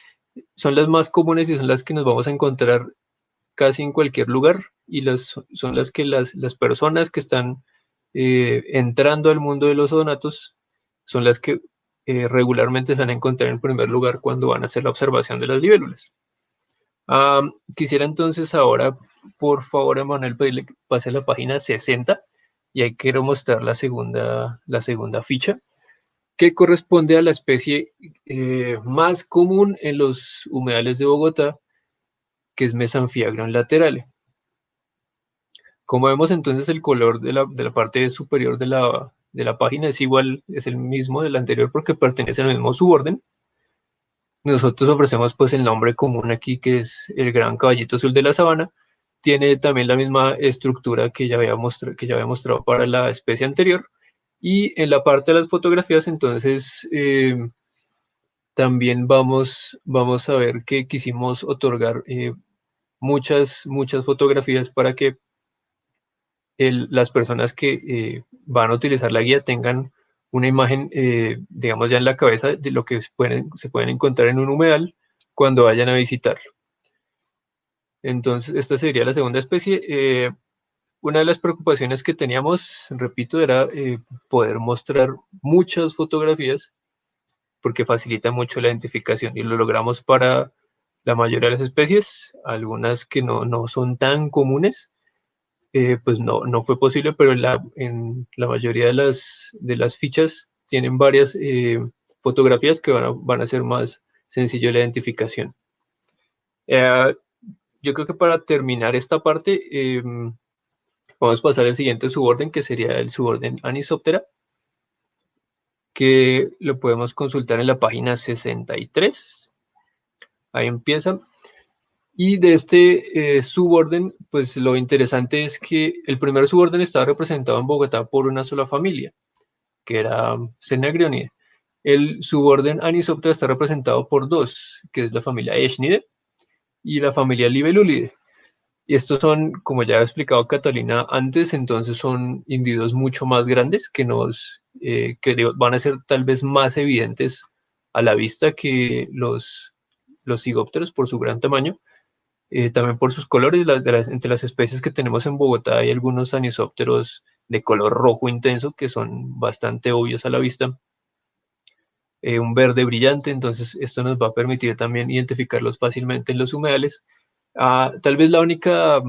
son las más comunes y son las que nos vamos a encontrar casi en cualquier lugar, y son las que las personas que están entrando al mundo de los odonatos son las que regularmente se van a encontrar en primer lugar cuando van a hacer la observación de las libélulas. Quisiera entonces ahora, por favor, Emanuel, pedirle que pase a la página 60, y ahí quiero mostrar la segunda ficha, que corresponde a la especie más común en los humedales de Bogotá, que es Mesanfiagron laterale. Como vemos, entonces el color de la parte superior de la página es igual, es el mismo del anterior porque pertenece al mismo suborden. Nosotros ofrecemos pues el nombre común aquí, que es el gran caballito azul de la sabana. Tiene también la misma estructura que ya había mostrado para la especie anterior. Y en la parte de las fotografías, entonces, también vamos a ver que quisimos otorgar muchas fotografías para que las personas que van a utilizar la guía tengan una imagen, digamos, ya en la cabeza de lo que se pueden encontrar en un humedal cuando vayan a visitarlo. Entonces, esta sería la segunda especie. Una de las preocupaciones que teníamos, repito, era poder mostrar muchas fotografías porque facilita mucho la identificación, y lo logramos para la mayoría de las especies. Algunas que no son tan comunes, pues no fue posible, pero en la mayoría de las fichas tienen varias fotografías que van a ser más sencillo la identificación. Yo creo que para terminar esta parte, vamos a pasar al siguiente suborden, que sería el suborden Anisoptera, que lo podemos consultar en la página 63. Ahí empieza. Y de este suborden, pues lo interesante es que el primer suborden estaba representado en Bogotá por una sola familia, que era Cenagronidae. El suborden Anisoptera está representado por dos, que es la familia Eschnidae y la familia Libelulidae. Y estos son, como ya ha explicado Catalina antes, entonces son individuos mucho más grandes que van a ser tal vez más evidentes a la vista que los zigópteros por su gran tamaño. También por sus colores. Entre las especies que tenemos en Bogotá hay algunos anisópteros de color rojo intenso que son bastante obvios a la vista, un verde brillante, entonces esto nos va a permitir también identificarlos fácilmente en los humedales. Tal vez la única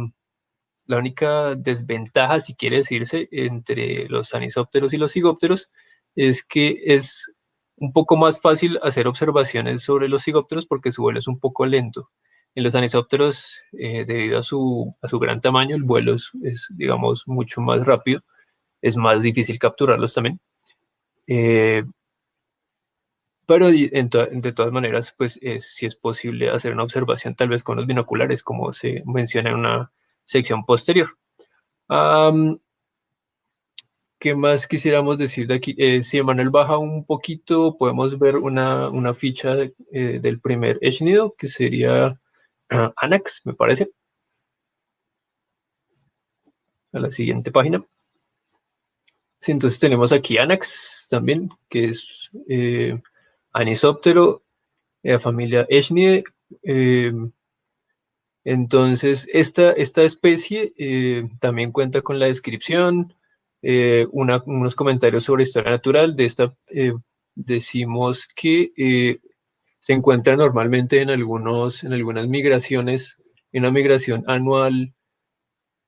desventaja, si quiere decirse, entre los anisópteros y los zigópteros es que es un poco más fácil hacer observaciones sobre los zigópteros porque su vuelo es un poco lento. En los anisópteros, debido a su gran tamaño, el vuelo es, digamos, mucho más rápido. es más difícil capturarlos también. Pero de todas maneras, pues sí es posible hacer una observación tal vez con los binoculares, como se menciona en una sección posterior. ¿Qué más quisiéramos decir de aquí? Si Emanuel baja un poquito, podemos ver una ficha del primer ECHNIDO, que sería Anax, me parece. A la siguiente página. Sí, entonces tenemos aquí Anax también, que es Anisóptero, familia Echnidae. Entonces, esta especie también cuenta con la descripción, unos comentarios sobre historia natural. De esta decimos que se encuentra normalmente en algunas migraciones, en una migración anual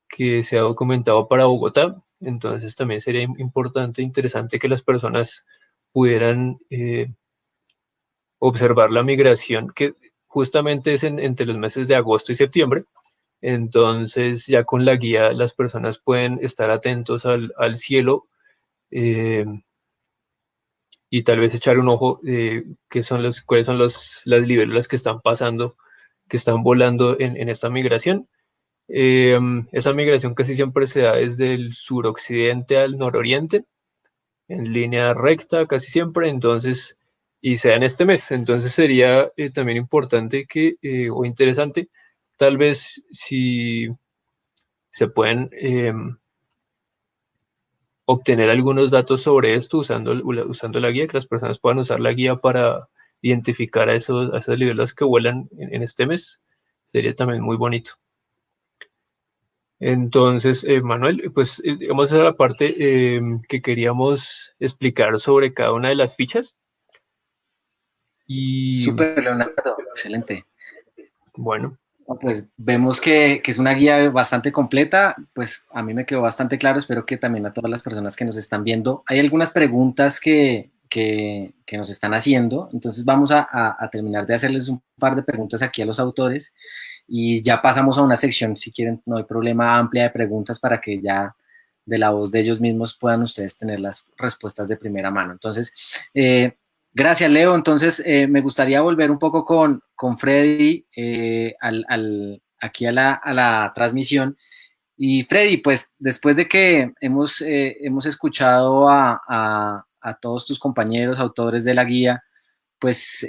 que se ha documentado para Bogotá. Entonces, también sería importante, interesante que las personas pudieran observar la migración, que justamente es entre los meses de agosto y septiembre. Entonces, ya con la guía, las personas pueden estar atentos al cielo y tal vez echar un ojo cuáles son las libélulas que están pasando, que están volando en esta migración. Esa migración casi siempre se da desde el suroccidente al nororiente, en línea recta casi siempre, entonces, y se da en este mes. Entonces sería también importante o interesante, tal vez si se pueden obtener algunos datos sobre esto usando la guía, que las personas puedan usar la guía para identificar a esas libélulas que vuelan en este mes. Sería también muy bonito. Entonces, Manuel, pues vamos a la parte que queríamos explicar sobre cada una de las fichas. Y Súper, Leonardo, excelente. bueno. Pues vemos que es una guía bastante completa, pues a mí me quedó bastante claro, espero que también a todas las personas que nos están viendo. Hay algunas preguntas que nos están haciendo, entonces vamos a terminar de hacerles un par de preguntas aquí a los autores y ya pasamos a una sección, si quieren, no hay problema, amplia de preguntas para que ya de la voz de ellos mismos puedan ustedes tener las respuestas de primera mano. Entonces, gracias, Leo. Entonces, me gustaría volver un poco con Freddy aquí a la transmisión. Y Freddy, pues después de que hemos escuchado a todos tus compañeros, autores de la guía, pues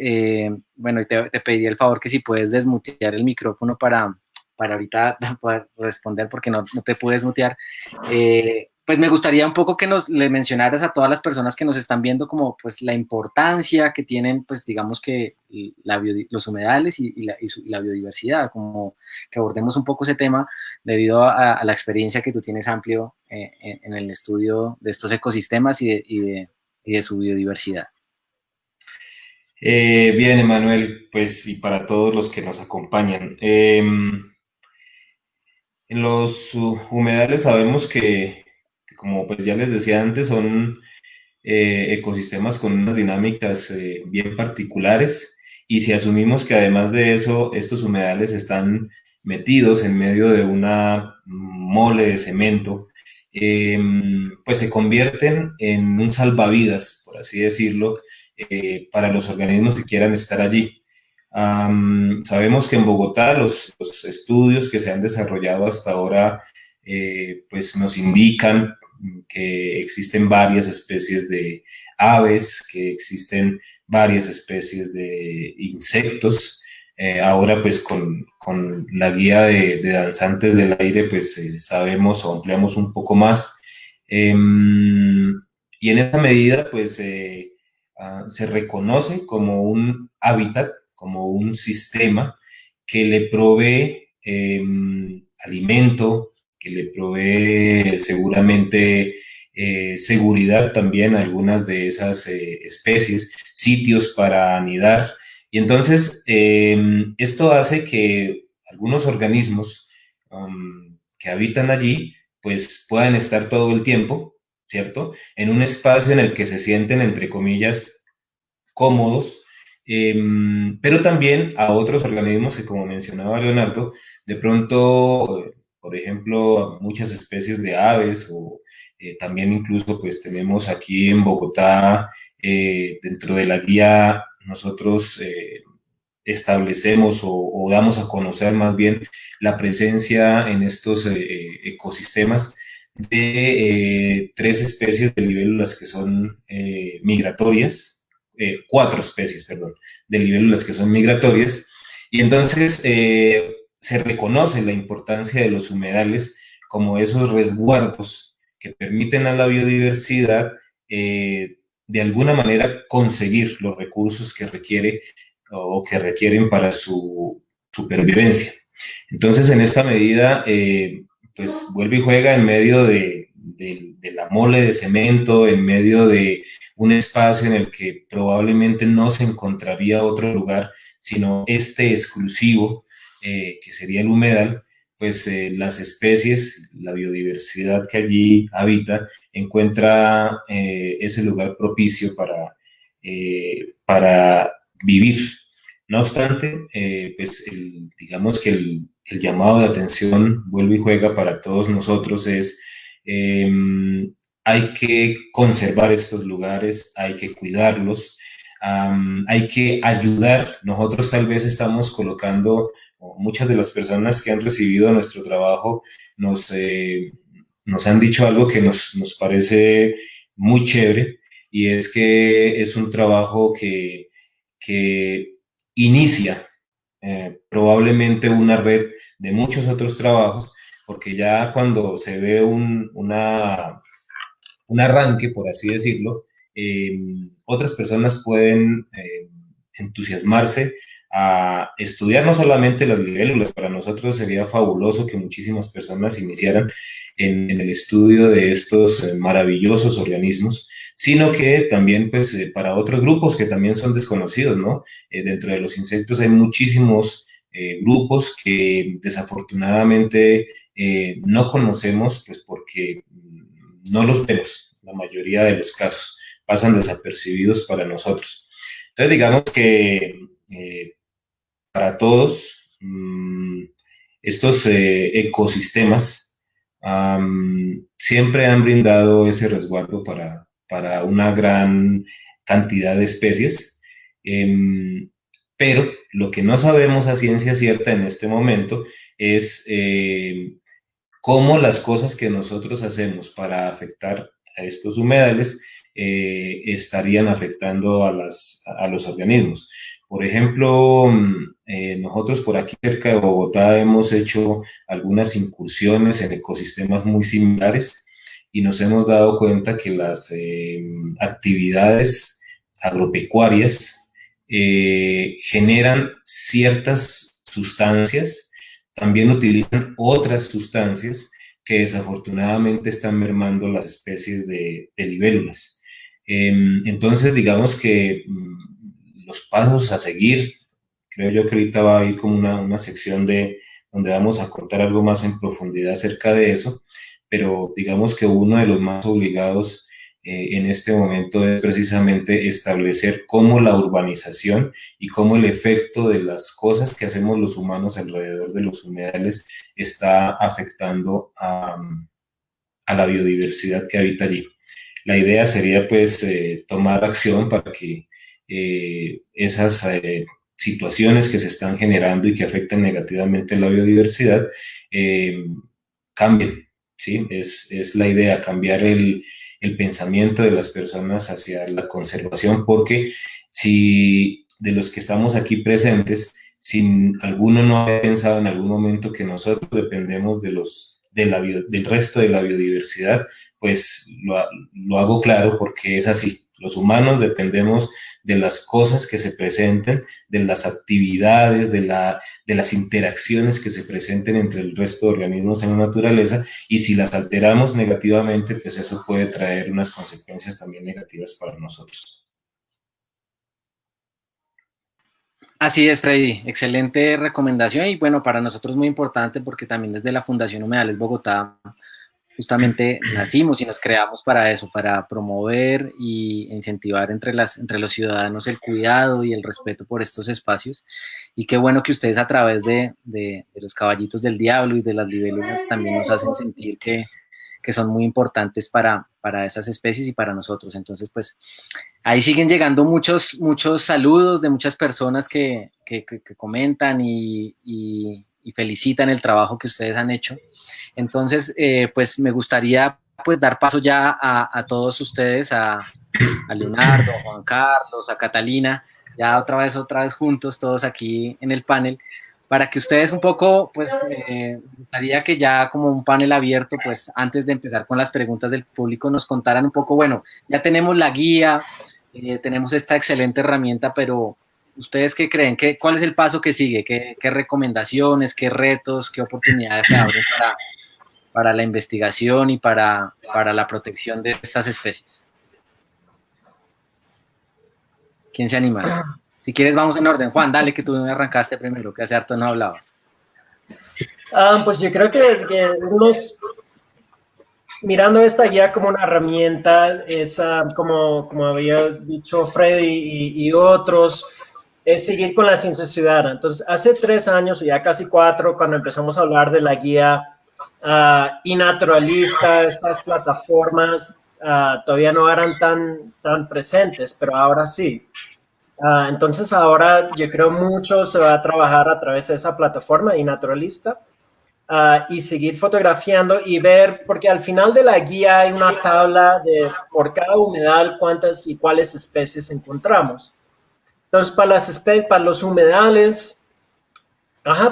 bueno, te pediría el favor que si puedes desmutear el micrófono para ahorita poder responder porque no te puedes mutear. Pues me gustaría un poco que le mencionaras a todas las personas que nos están viendo como pues la importancia que tienen pues digamos que los humedales y la biodiversidad, como que abordemos un poco ese tema debido a la experiencia que tú tienes amplio en el estudio de estos ecosistemas y de su biodiversidad. Bien, Emanuel, pues y para todos los que nos acompañan. En los humedales sabemos que, como pues ya les decía antes, son ecosistemas con unas dinámicas bien particulares y si asumimos que además de eso estos humedales están metidos en medio de una mole de cemento, pues se convierten en un salvavidas, por así decirlo, para los organismos que quieran estar allí. Sabemos que en Bogotá los estudios que se han desarrollado hasta ahora pues nos indican que existen varias especies de aves, que existen varias especies de insectos. Ahora pues con la guía de danzantes del aire pues sabemos o ampliamos un poco más. Y en esa medida pues se reconoce como un hábitat, como un sistema que le provee alimento, que le provee seguramente seguridad también a algunas de esas especies, sitios para anidar. Y entonces esto hace que algunos organismos que habitan allí pues puedan estar todo el tiempo, ¿cierto? En un espacio en el que se sienten, entre comillas, cómodos, pero también a otros organismos que, como mencionaba Leonardo, de pronto, por ejemplo, muchas especies de aves o También incluso pues tenemos aquí en Bogotá, dentro de la guía, nosotros establecemos o damos a conocer más bien la presencia en estos ecosistemas de 3 especies de libélulas que son migratorias, 4 especies, perdón, de libélulas que son migratorias, y entonces se reconoce la importancia de los humedales como esos resguardos que permiten a la biodiversidad de alguna manera conseguir los recursos que requiere o que requieren para su supervivencia. Entonces, en esta medida, pues vuelve y juega en medio de la mole de cemento, en medio de un espacio en el que probablemente no se encontraría otro lugar, sino este exclusivo, que sería el humedal. Pues las especies, la biodiversidad que allí habita, encuentra ese lugar propicio para vivir. No obstante, pues digamos que el llamado de atención vuelve y juega para todos nosotros es hay que conservar estos lugares, hay que cuidarlos, hay que ayudar. Nosotros tal vez estamos colocando, o muchas de las personas que han recibido nuestro trabajo nos han dicho algo que nos parece muy chévere, y es que es un trabajo que inicia probablemente una red de muchos otros trabajos, porque ya cuando se ve un arranque, por así decirlo, otras personas pueden entusiasmarse a estudiar no solamente las libélulas. Para nosotros sería fabuloso que muchísimas personas iniciaran en el estudio de estos maravillosos organismos, sino que también pues para otros grupos que también son desconocidos, ¿no? Dentro de los insectos hay muchísimos grupos que desafortunadamente no conocemos, pues porque no los vemos, la mayoría de los casos pasan desapercibidos para nosotros. Entonces digamos que para todos estos ecosistemas siempre han brindado ese resguardo para una gran cantidad de especies, pero lo que no sabemos a ciencia cierta en este momento es cómo las cosas que nosotros hacemos para afectar a estos humedales estarían afectando a los organismos. Por ejemplo, nosotros por aquí cerca de Bogotá hemos hecho algunas incursiones en ecosistemas muy similares y nos hemos dado cuenta que las actividades agropecuarias generan ciertas sustancias, también utilizan otras sustancias que desafortunadamente están mermando las especies de libélulas. Entonces, digamos que los pasos a seguir, creo yo que ahorita va a ir como una sección donde vamos a contar algo más en profundidad acerca de eso, pero digamos que uno de los más obligados en este momento es precisamente establecer cómo la urbanización y cómo el efecto de las cosas que hacemos los humanos alrededor de los humedales está afectando a la biodiversidad que habita allí. La idea sería pues tomar acción para que esas situaciones que se están generando y que afectan negativamente a la biodiversidad cambien, ¿sí? Es la idea, cambiar el pensamiento de las personas hacia la conservación, porque si de los que estamos aquí presentes, si alguno no ha pensado en algún momento que nosotros dependemos del resto de la biodiversidad, pues lo hago claro porque es así. Los humanos dependemos de las cosas que se presenten, de las actividades, de las interacciones que se presenten entre el resto de organismos en la naturaleza, y si las alteramos negativamente, pues eso puede traer unas consecuencias también negativas para nosotros. Así es, Freddy. Excelente recomendación y bueno, para nosotros muy importante porque también desde la Fundación Humedales Bogotá justamente nacimos y nos creamos para eso, para promover y incentivar entre los ciudadanos el cuidado y el respeto por estos espacios. Y qué bueno que ustedes a través de los caballitos del diablo y de las libélulas también nos hacen sentir que que son muy importantes para esas especies y para nosotros. Entonces, pues, ahí siguen llegando muchos saludos de muchas personas que comentan y felicitan el trabajo que ustedes han hecho. Entonces, pues me gustaría pues dar paso ya a todos ustedes, a Leonardo, a Juan Carlos, a Catalina, ya otra vez juntos, todos aquí en el panel, para que ustedes un poco, pues, me gustaría que ya como un panel abierto, pues, antes de empezar con las preguntas del público, nos contaran un poco, bueno, ya tenemos la guía, tenemos esta excelente herramienta, pero ¿ustedes qué creen? ¿Cuál es el paso que sigue? ¿Qué recomendaciones, qué retos, qué oportunidades se abren para la investigación y para la protección de estas especies? ¿Quién se anima? Si quieres, vamos en orden. Juan, dale, que tú me arrancaste primero, que hace harto no hablabas. Pues yo creo que mirando esta guía como una herramienta, es como había dicho Freddy y otros, es seguir con la ciencia ciudadana. Entonces, hace 3 años, ya casi 4, cuando empezamos a hablar de la guía iNaturalista, estas plataformas todavía no eran tan presentes, pero ahora sí. Entonces, ahora yo creo mucho se va a trabajar a través de esa plataforma iNaturalista. Y seguir fotografiando y ver, porque al final de la guía hay una tabla de por cada humedal cuántas y cuáles especies encontramos. Entonces, para los humedales,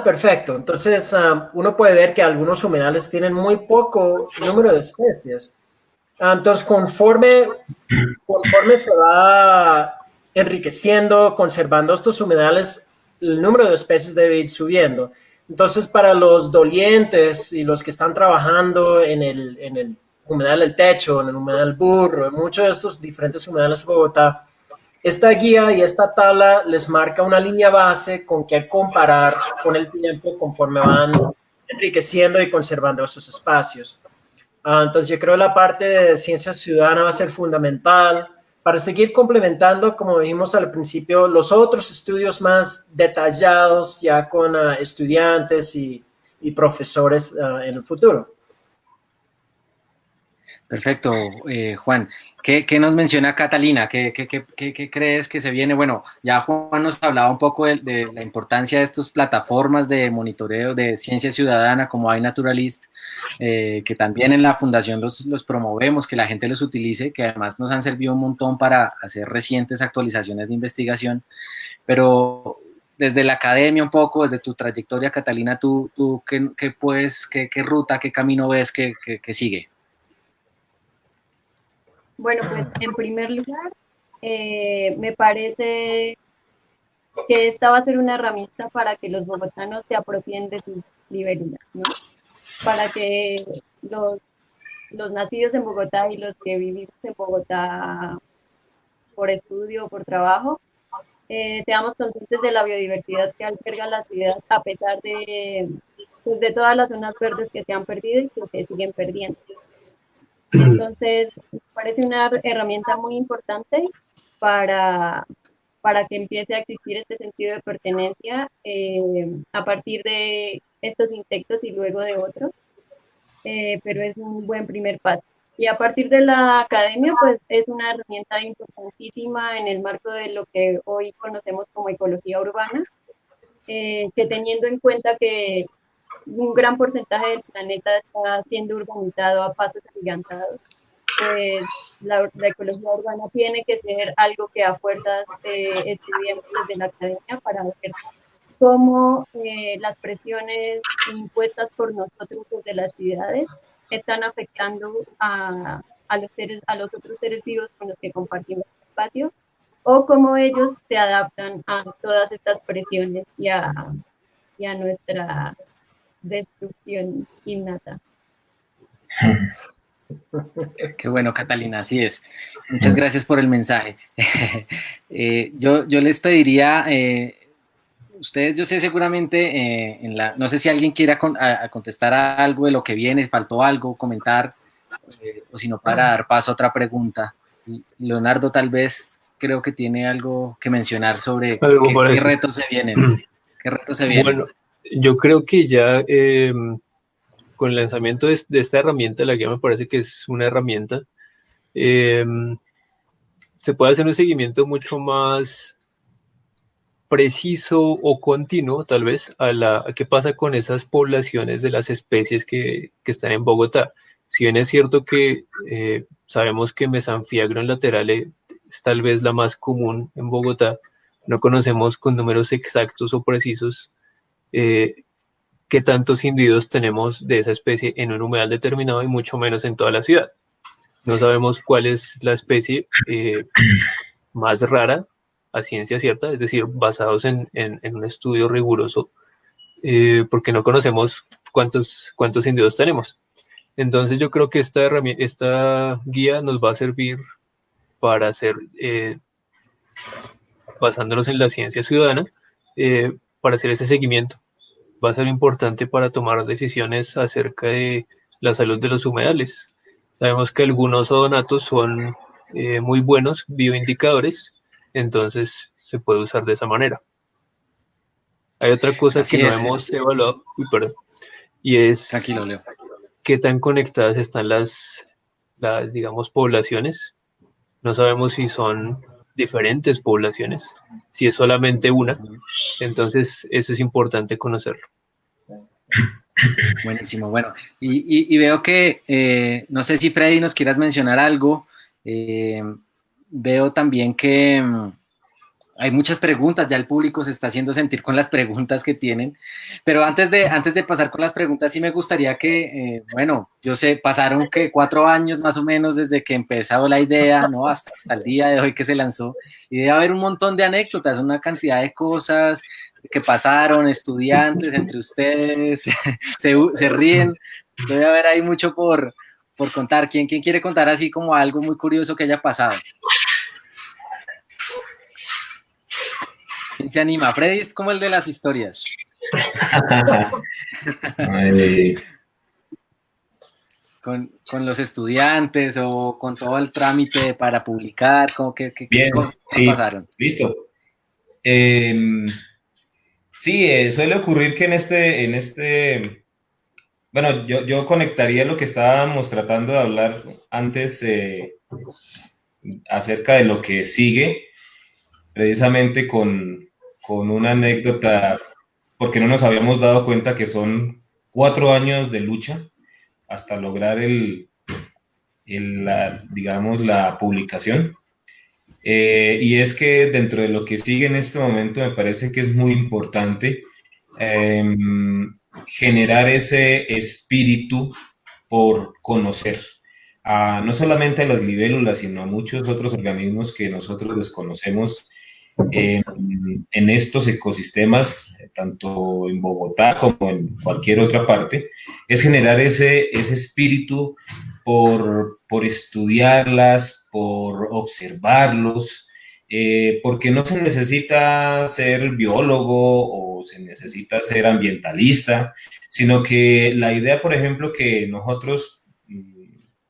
perfecto. Entonces, uno puede ver que algunos humedales tienen muy poco número de especies. Entonces, conforme se va enriqueciendo, conservando estos humedales, el número de especies debe ir subiendo. Entonces, para los dolientes y los que están trabajando en el humedal del techo, en el humedal burro, en muchos de estos diferentes humedales de Bogotá, esta guía y esta tabla les marca una línea base con que comparar con el tiempo conforme van enriqueciendo y conservando esos espacios. Entonces, yo creo que la parte de ciencia ciudadana va a ser fundamental para seguir complementando, como dijimos al principio, los otros estudios más detallados ya con estudiantes y profesores en el futuro. Perfecto, Juan. ¿Qué nos menciona Catalina? ¿Qué crees que se viene? Bueno, ya Juan nos hablaba un poco de la importancia de estas plataformas de monitoreo de ciencia ciudadana como iNaturalist, que también en la fundación los promovemos, que la gente los utilice, que además nos han servido un montón para hacer recientes actualizaciones de investigación. Pero desde la academia un poco, desde tu trayectoria, Catalina, ¿tú qué ruta, qué camino ves que sigue? Bueno, pues en primer lugar, me parece que esta va a ser una herramienta para que los bogotanos se apropien de sus libélulas, ¿no? Para que los nacidos en Bogotá y los que vivimos en Bogotá por estudio o por trabajo, seamos conscientes de la biodiversidad que alberga la ciudad a pesar de todas las zonas verdes que se han perdido y que se siguen perdiendo. Entonces, me parece una herramienta muy importante para que empiece a existir este sentido de pertenencia a partir de estos insectos y luego de otros, pero es un buen primer paso. Y a partir de la academia, pues es una herramienta importantísima en el marco de lo que hoy conocemos como ecología urbana, que teniendo en cuenta que un gran porcentaje del planeta está siendo urbanizado a pasos agigantados, pues la ecología urbana tiene que ser algo que a fuerzas estudiemos desde la academia para ver cómo las presiones impuestas por nosotros desde las ciudades están afectando a los otros seres vivos con los que compartimos espacio, o cómo ellos se adaptan a todas estas presiones y a nuestra destrucción innata. Qué bueno, Catalina, así es. Muchas gracias por el mensaje. Yo les pediría, ustedes, yo sé seguramente, no sé si alguien quiera contestar a algo de lo que viene, faltó algo, comentar, o si no, para dar paso a otra pregunta. Leonardo tal vez creo que tiene algo que mencionar sobre qué retos se vienen. ¿Qué retos se vienen? Bueno, yo creo que ya con el lanzamiento de esta herramienta, la guía me parece que es una herramienta, se puede hacer un seguimiento mucho más preciso o continuo, tal vez, a qué pasa con esas poblaciones de las especies que están en Bogotá. Si bien es cierto que sabemos que Mesanfiagron laterale es tal vez la más común en Bogotá, no conocemos con números exactos o precisos qué tantos individuos tenemos de esa especie en un humedal determinado y mucho menos en toda la ciudad. No sabemos cuál es la especie más rara a ciencia cierta, es decir, basados en un estudio riguroso, porque no conocemos cuántos individuos tenemos. Entonces yo creo que esta guía nos va a servir para hacer, basándonos en la ciencia ciudadana, para hacer ese seguimiento. Va a ser importante para tomar decisiones acerca de la salud de los humedales. Sabemos que algunos odonatos son muy buenos bioindicadores, entonces se puede usar de esa manera. Hay otra cosa Así que no es. hemos evaluado, y es Tranquilo, Leo. qué tan conectadas están las, digamos, poblaciones. No sabemos si son diferentes poblaciones, si es solamente una, entonces eso es importante conocerlo. Buenísimo, bueno, y veo que, no sé si Freddy nos quieras mencionar algo, veo también que hay muchas preguntas, ya el público se está haciendo sentir con las preguntas que tienen, pero antes de pasar con las preguntas, sí me gustaría que, bueno, yo sé, pasaron que 4 años más o menos desde que empezó la idea, ¿no? Hasta el día de hoy que se lanzó, y debe haber un montón de anécdotas, una cantidad de cosas que pasaron, estudiantes entre ustedes, se ríen, debe haber ahí mucho por contar. ¿Quién quiere contar así como algo muy curioso que haya pasado? ¿Quién se anima? Freddy es como el de las historias. Con los estudiantes o con todo el trámite para publicar, como ¿qué cosas pasaron? Listo. Sí, suele ocurrir que en este bueno, yo conectaría lo que estábamos tratando de hablar antes acerca de lo que sigue, precisamente con una anécdota, porque no nos habíamos dado cuenta que son 4 años de lucha hasta lograr digamos, la publicación. Y es que dentro de lo que sigue en este momento me parece que es muy importante generar ese espíritu por conocer, no solamente a las libélulas, sino a muchos otros organismos que nosotros desconocemos en estos ecosistemas, tanto en Bogotá como en cualquier otra parte, es generar ese espíritu por estudiarlas, por observarlos, porque no se necesita ser biólogo o se necesita ser ambientalista, sino que la idea, por ejemplo, que nosotros,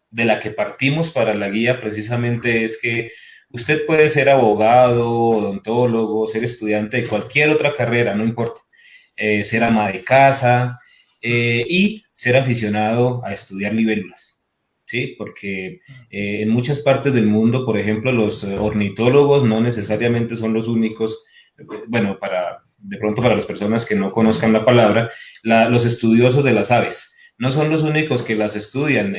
de la que partimos para la guía, precisamente es que usted puede ser abogado, odontólogo, ser estudiante de cualquier otra carrera, no importa, ser ama de casa y ser aficionado a estudiar libélulas. ¿Sí? Porque en muchas partes del mundo, por ejemplo, los ornitólogos no necesariamente son los únicos, bueno, de pronto para las personas que no conozcan la palabra, los estudiosos de las aves no son los únicos que las estudian.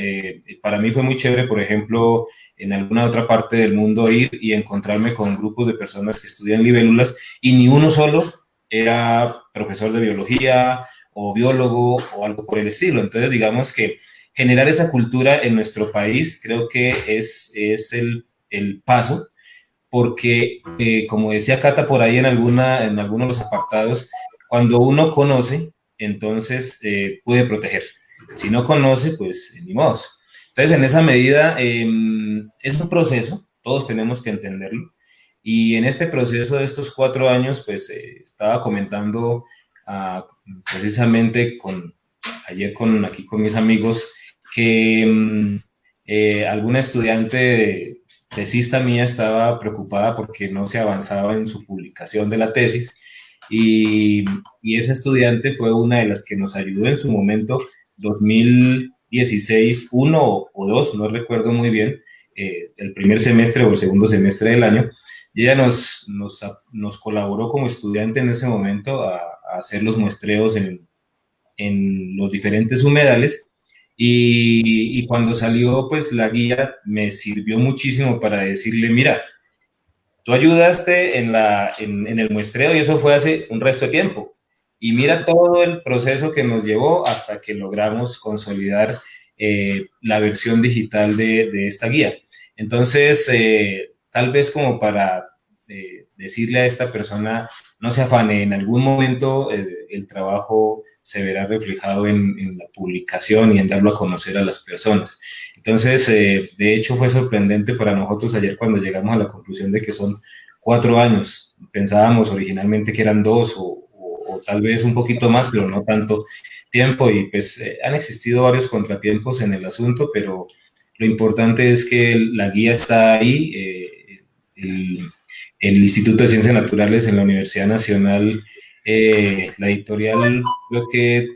Para mí fue muy chévere, por ejemplo, en alguna otra parte del mundo ir y encontrarme con grupos de personas que estudian libélulas y ni uno solo era profesor de biología o biólogo o algo por el estilo. Entonces, digamos que generar esa cultura en nuestro país creo que es el paso, porque como decía Cata por ahí en algunos de los apartados, cuando uno conoce, entonces puede proteger. Si no conoce, pues ni modo. Entonces, en esa medida, es un proceso, todos tenemos que entenderlo, y en este proceso de estos 4 años, pues estaba comentando precisamente ayer aquí con mis amigos, que alguna estudiante tesista mía estaba preocupada porque no se avanzaba en su publicación de la tesis y esa estudiante fue una de las que nos ayudó en su momento 2016, uno o dos, no recuerdo muy bien, el primer semestre o el segundo semestre del año, y ella nos colaboró como estudiante en ese momento a hacer los muestreos en los diferentes humedales. Y cuando salió, pues la guía me sirvió muchísimo para decirle, mira, tú ayudaste en el muestreo y eso fue hace un resto de tiempo. Y mira todo el proceso que nos llevó hasta que logramos consolidar la versión digital de esta guía. Entonces, tal vez como para decirle a esta persona, no se afane, en algún momento el trabajo se verá reflejado en la publicación y en darlo a conocer a las personas. Entonces, de hecho, fue sorprendente para nosotros ayer cuando llegamos a la conclusión de que son 4 años. Pensábamos originalmente que eran 2 o tal vez un poquito más, pero no tanto tiempo. Y pues han existido varios contratiempos en el asunto, pero lo importante es que la guía está ahí. El, el Instituto de Ciencias Naturales en la Universidad Nacional, la editorial creo que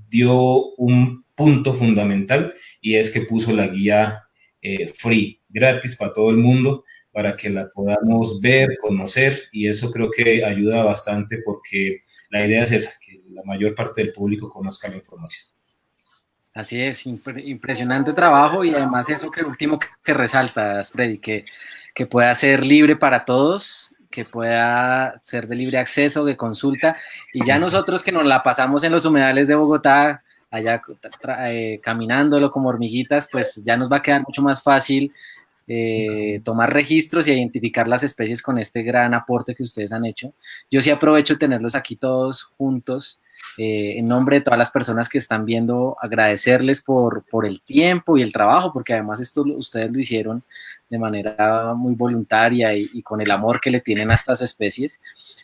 dio un punto fundamental y es que puso la guía free, gratis para todo el mundo, para que la podamos ver, conocer, y eso creo que ayuda bastante porque la idea es esa, que la mayor parte del público conozca la información. Así es, impresionante trabajo y además eso que último que resaltas, Freddy, que pueda ser libre para todos, que pueda ser de libre acceso, de consulta, y ya nosotros que nos la pasamos en los humedales de Bogotá, allá caminándolo como hormiguitas, pues ya nos va a quedar mucho más fácil tomar registros y identificar las especies con este gran aporte que ustedes han hecho. Yo sí aprovecho tenerlos aquí todos juntos. En nombre de todas las personas que están viendo, agradecerles por el tiempo y el trabajo, porque además esto ustedes lo hicieron de manera muy voluntaria y con el amor que le tienen a estas especies.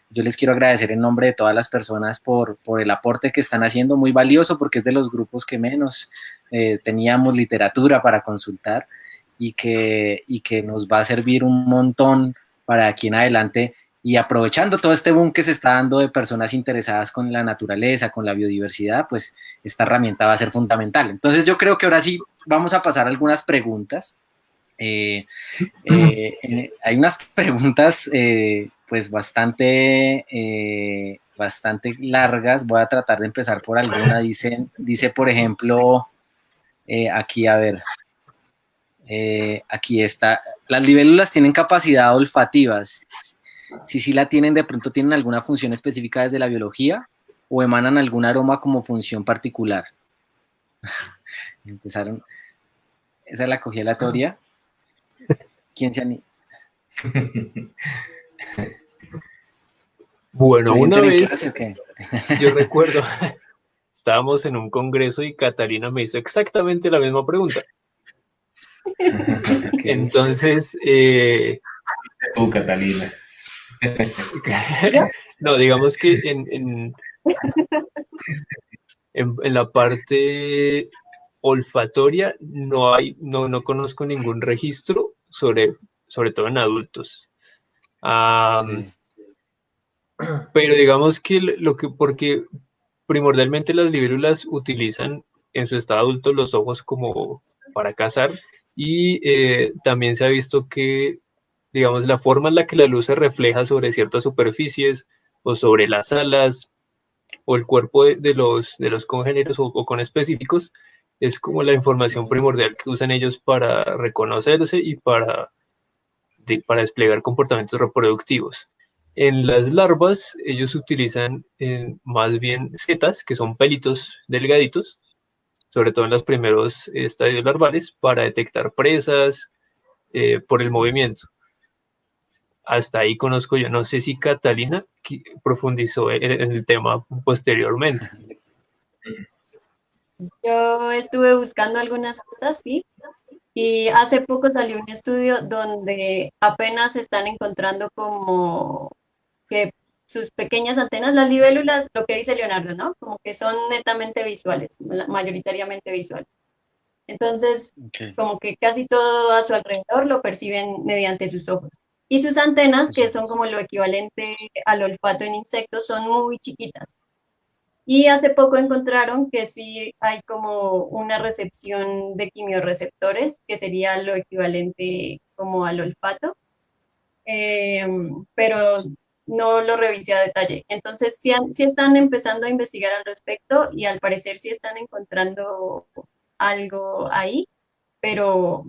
Yo les quiero agradecer en nombre de todas las personas por el aporte que están haciendo, muy valioso, porque es de los grupos que menos teníamos literatura para consultar y que nos va a servir un montón para aquí en adelante. Y aprovechando todo este boom que se está dando de personas interesadas con la naturaleza, con la biodiversidad, pues esta herramienta va a ser fundamental. Entonces yo creo que ahora sí vamos a pasar a algunas preguntas. Hay unas preguntas pues bastante largas. Voy a tratar de empezar por alguna. Dice por ejemplo, aquí a ver, aquí está, las libélulas tienen capacidad olfativas. Si sí la tienen, de pronto tienen alguna función específica desde la biología o emanan algún aroma como función particular. Empezaron, esa la cogí aleatoria. ¿Quién se anima? Bueno, una vez, ¿qué? yo recuerdo, estábamos en un congreso y Catalina me hizo exactamente la misma pregunta. Okay. Entonces, tú, Catalina. No, digamos que en la parte olfatoria no conozco ningún registro, sobre todo en adultos. Sí. Pero digamos que porque primordialmente las libélulas utilizan en su estado adulto los ojos como para cazar, y también se ha visto que, digamos, la forma en la que la luz se refleja sobre ciertas superficies o sobre las alas o el cuerpo de los congéneres o con específicos es como la información primordial que usan ellos para reconocerse y para desplegar comportamientos reproductivos. En las larvas, ellos utilizan más bien setas, que son pelitos delgaditos, sobre todo en los primeros estadios larvales, para detectar presas por el movimiento. Hasta ahí conozco yo. No sé si Catalina profundizó en el tema posteriormente. Yo estuve buscando algunas cosas, sí, y hace poco salió un estudio donde apenas se están encontrando como que sus pequeñas antenas, las libélulas, lo que dice Leonardo, ¿no? Como que son netamente visuales, mayoritariamente visuales. Entonces, como que casi todo a su alrededor lo perciben mediante sus ojos. Y sus antenas, que son como lo equivalente al olfato en insectos, son muy chiquitas. Y hace poco encontraron que sí hay como una recepción de quimiorreceptores, que sería lo equivalente como al olfato, eh, pero no lo revisé a detalle. Entonces sí están empezando a investigar al respecto y al parecer sí están encontrando algo ahí, pero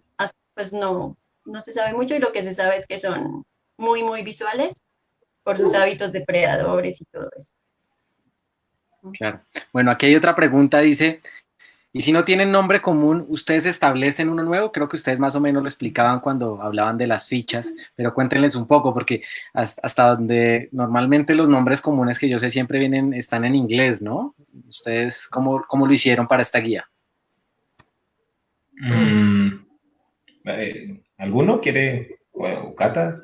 pues no se sabe mucho y lo que se sabe es que son muy, muy visuales por sus hábitos depredadores y todo eso. Claro. Bueno, aquí hay otra pregunta, dice, ¿y si no tienen nombre común, ustedes establecen uno nuevo? Creo que ustedes más o menos lo explicaban cuando hablaban de las fichas, pero cuéntenles un poco, porque hasta donde normalmente los nombres comunes que yo sé siempre están en inglés, ¿no? ¿Ustedes cómo lo hicieron para esta guía? ¿Alguno quiere? ¿O Cata?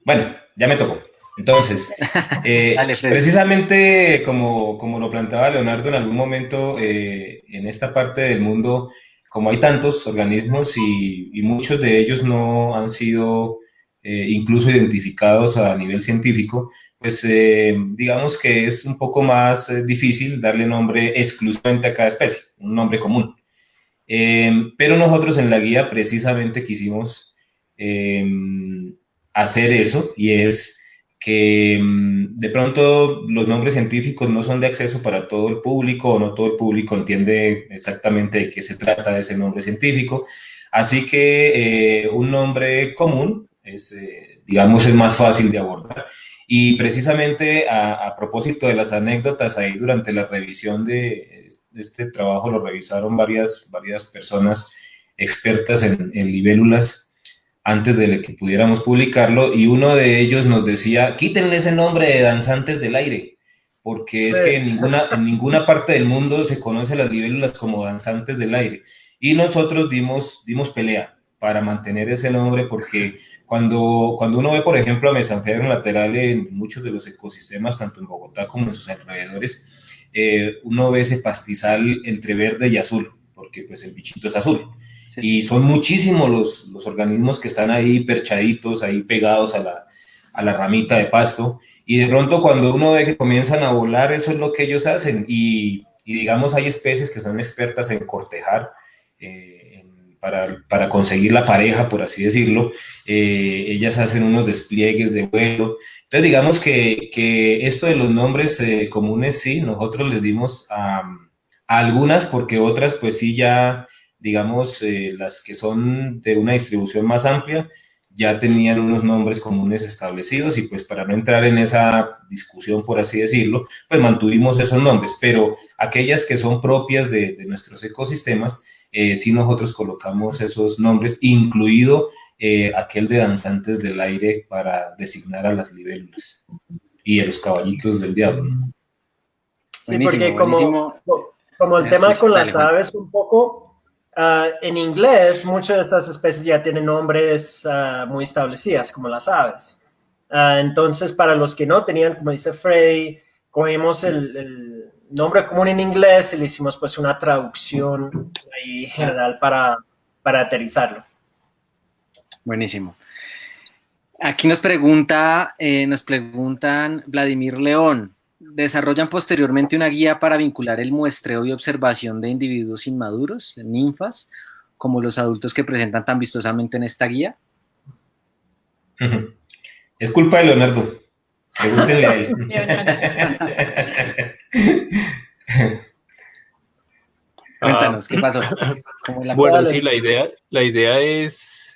Bueno, ya me tocó. Entonces, Dale, Freddy. precisamente como lo planteaba Leonardo en algún momento, en esta parte del mundo, como hay tantos organismos y muchos de ellos no han sido incluso identificados a nivel científico, pues digamos que es un poco más difícil darle nombre exclusivamente a cada especie, un nombre común. Pero nosotros en la guía precisamente quisimos eh, hacer eso, y es que de pronto los nombres científicos no son de acceso para todo el público, o no todo el público entiende exactamente de qué se trata ese nombre científico. Así que un nombre común digamos, es más fácil de abordar. Y precisamente a propósito de las anécdotas, ahí durante la revisión de este trabajo lo revisaron varias personas expertas en libélulas antes de que pudiéramos publicarlo, y uno de ellos nos decía, quítenle ese nombre de danzantes del aire, porque Sí. es que en ninguna parte del mundo se conoce a las libélulas como danzantes del aire. Y nosotros dimos pelea para mantener ese nombre, porque cuando uno ve, por ejemplo, a mesanfedro lateral en muchos de los ecosistemas, tanto en Bogotá como en sus alrededores, uno ve ese pastizal entre verde y azul, porque pues el bichito es azul. Sí. Y son muchísimos los organismos que están ahí perchaditos, ahí pegados a la ramita de pasto, y de pronto cuando uno ve que comienzan a volar, eso es lo que ellos hacen, y digamos hay especies que son expertas en cortejar, para conseguir la pareja, por así decirlo. Ellas hacen unos despliegues de vuelo. Entonces, digamos que esto de los nombres comunes, sí, nosotros les dimos a algunas, porque otras, pues sí, ya, digamos, las que son de una distribución más amplia, ya tenían unos nombres comunes establecidos, y pues para no entrar en esa discusión, por así decirlo, pues mantuvimos esos nombres, pero aquellas que son propias de nuestros ecosistemas, sí nosotros colocamos esos nombres, incluido aquel de danzantes del aire para designar a las libélulas y a los caballitos del diablo. Sí, porque como el tema con las aves un poco, en inglés muchas de estas especies ya tienen nombres muy establecidas, como las aves. Entonces, para los que no tenían, como dice Freddy, cogimos el nombre común en inglés y le hicimos pues una traducción ahí general para aterrizarlo. Buenísimo. Aquí nos preguntan Vladimir León, ¿desarrollan posteriormente una guía para vincular el muestreo y observación de individuos inmaduros, ninfas, como los adultos que presentan tan vistosamente en esta guía? Es culpa de Leonardo. Pregúntenle a él. Cuéntanos, ¿qué pasó? Bueno, sí, la idea es,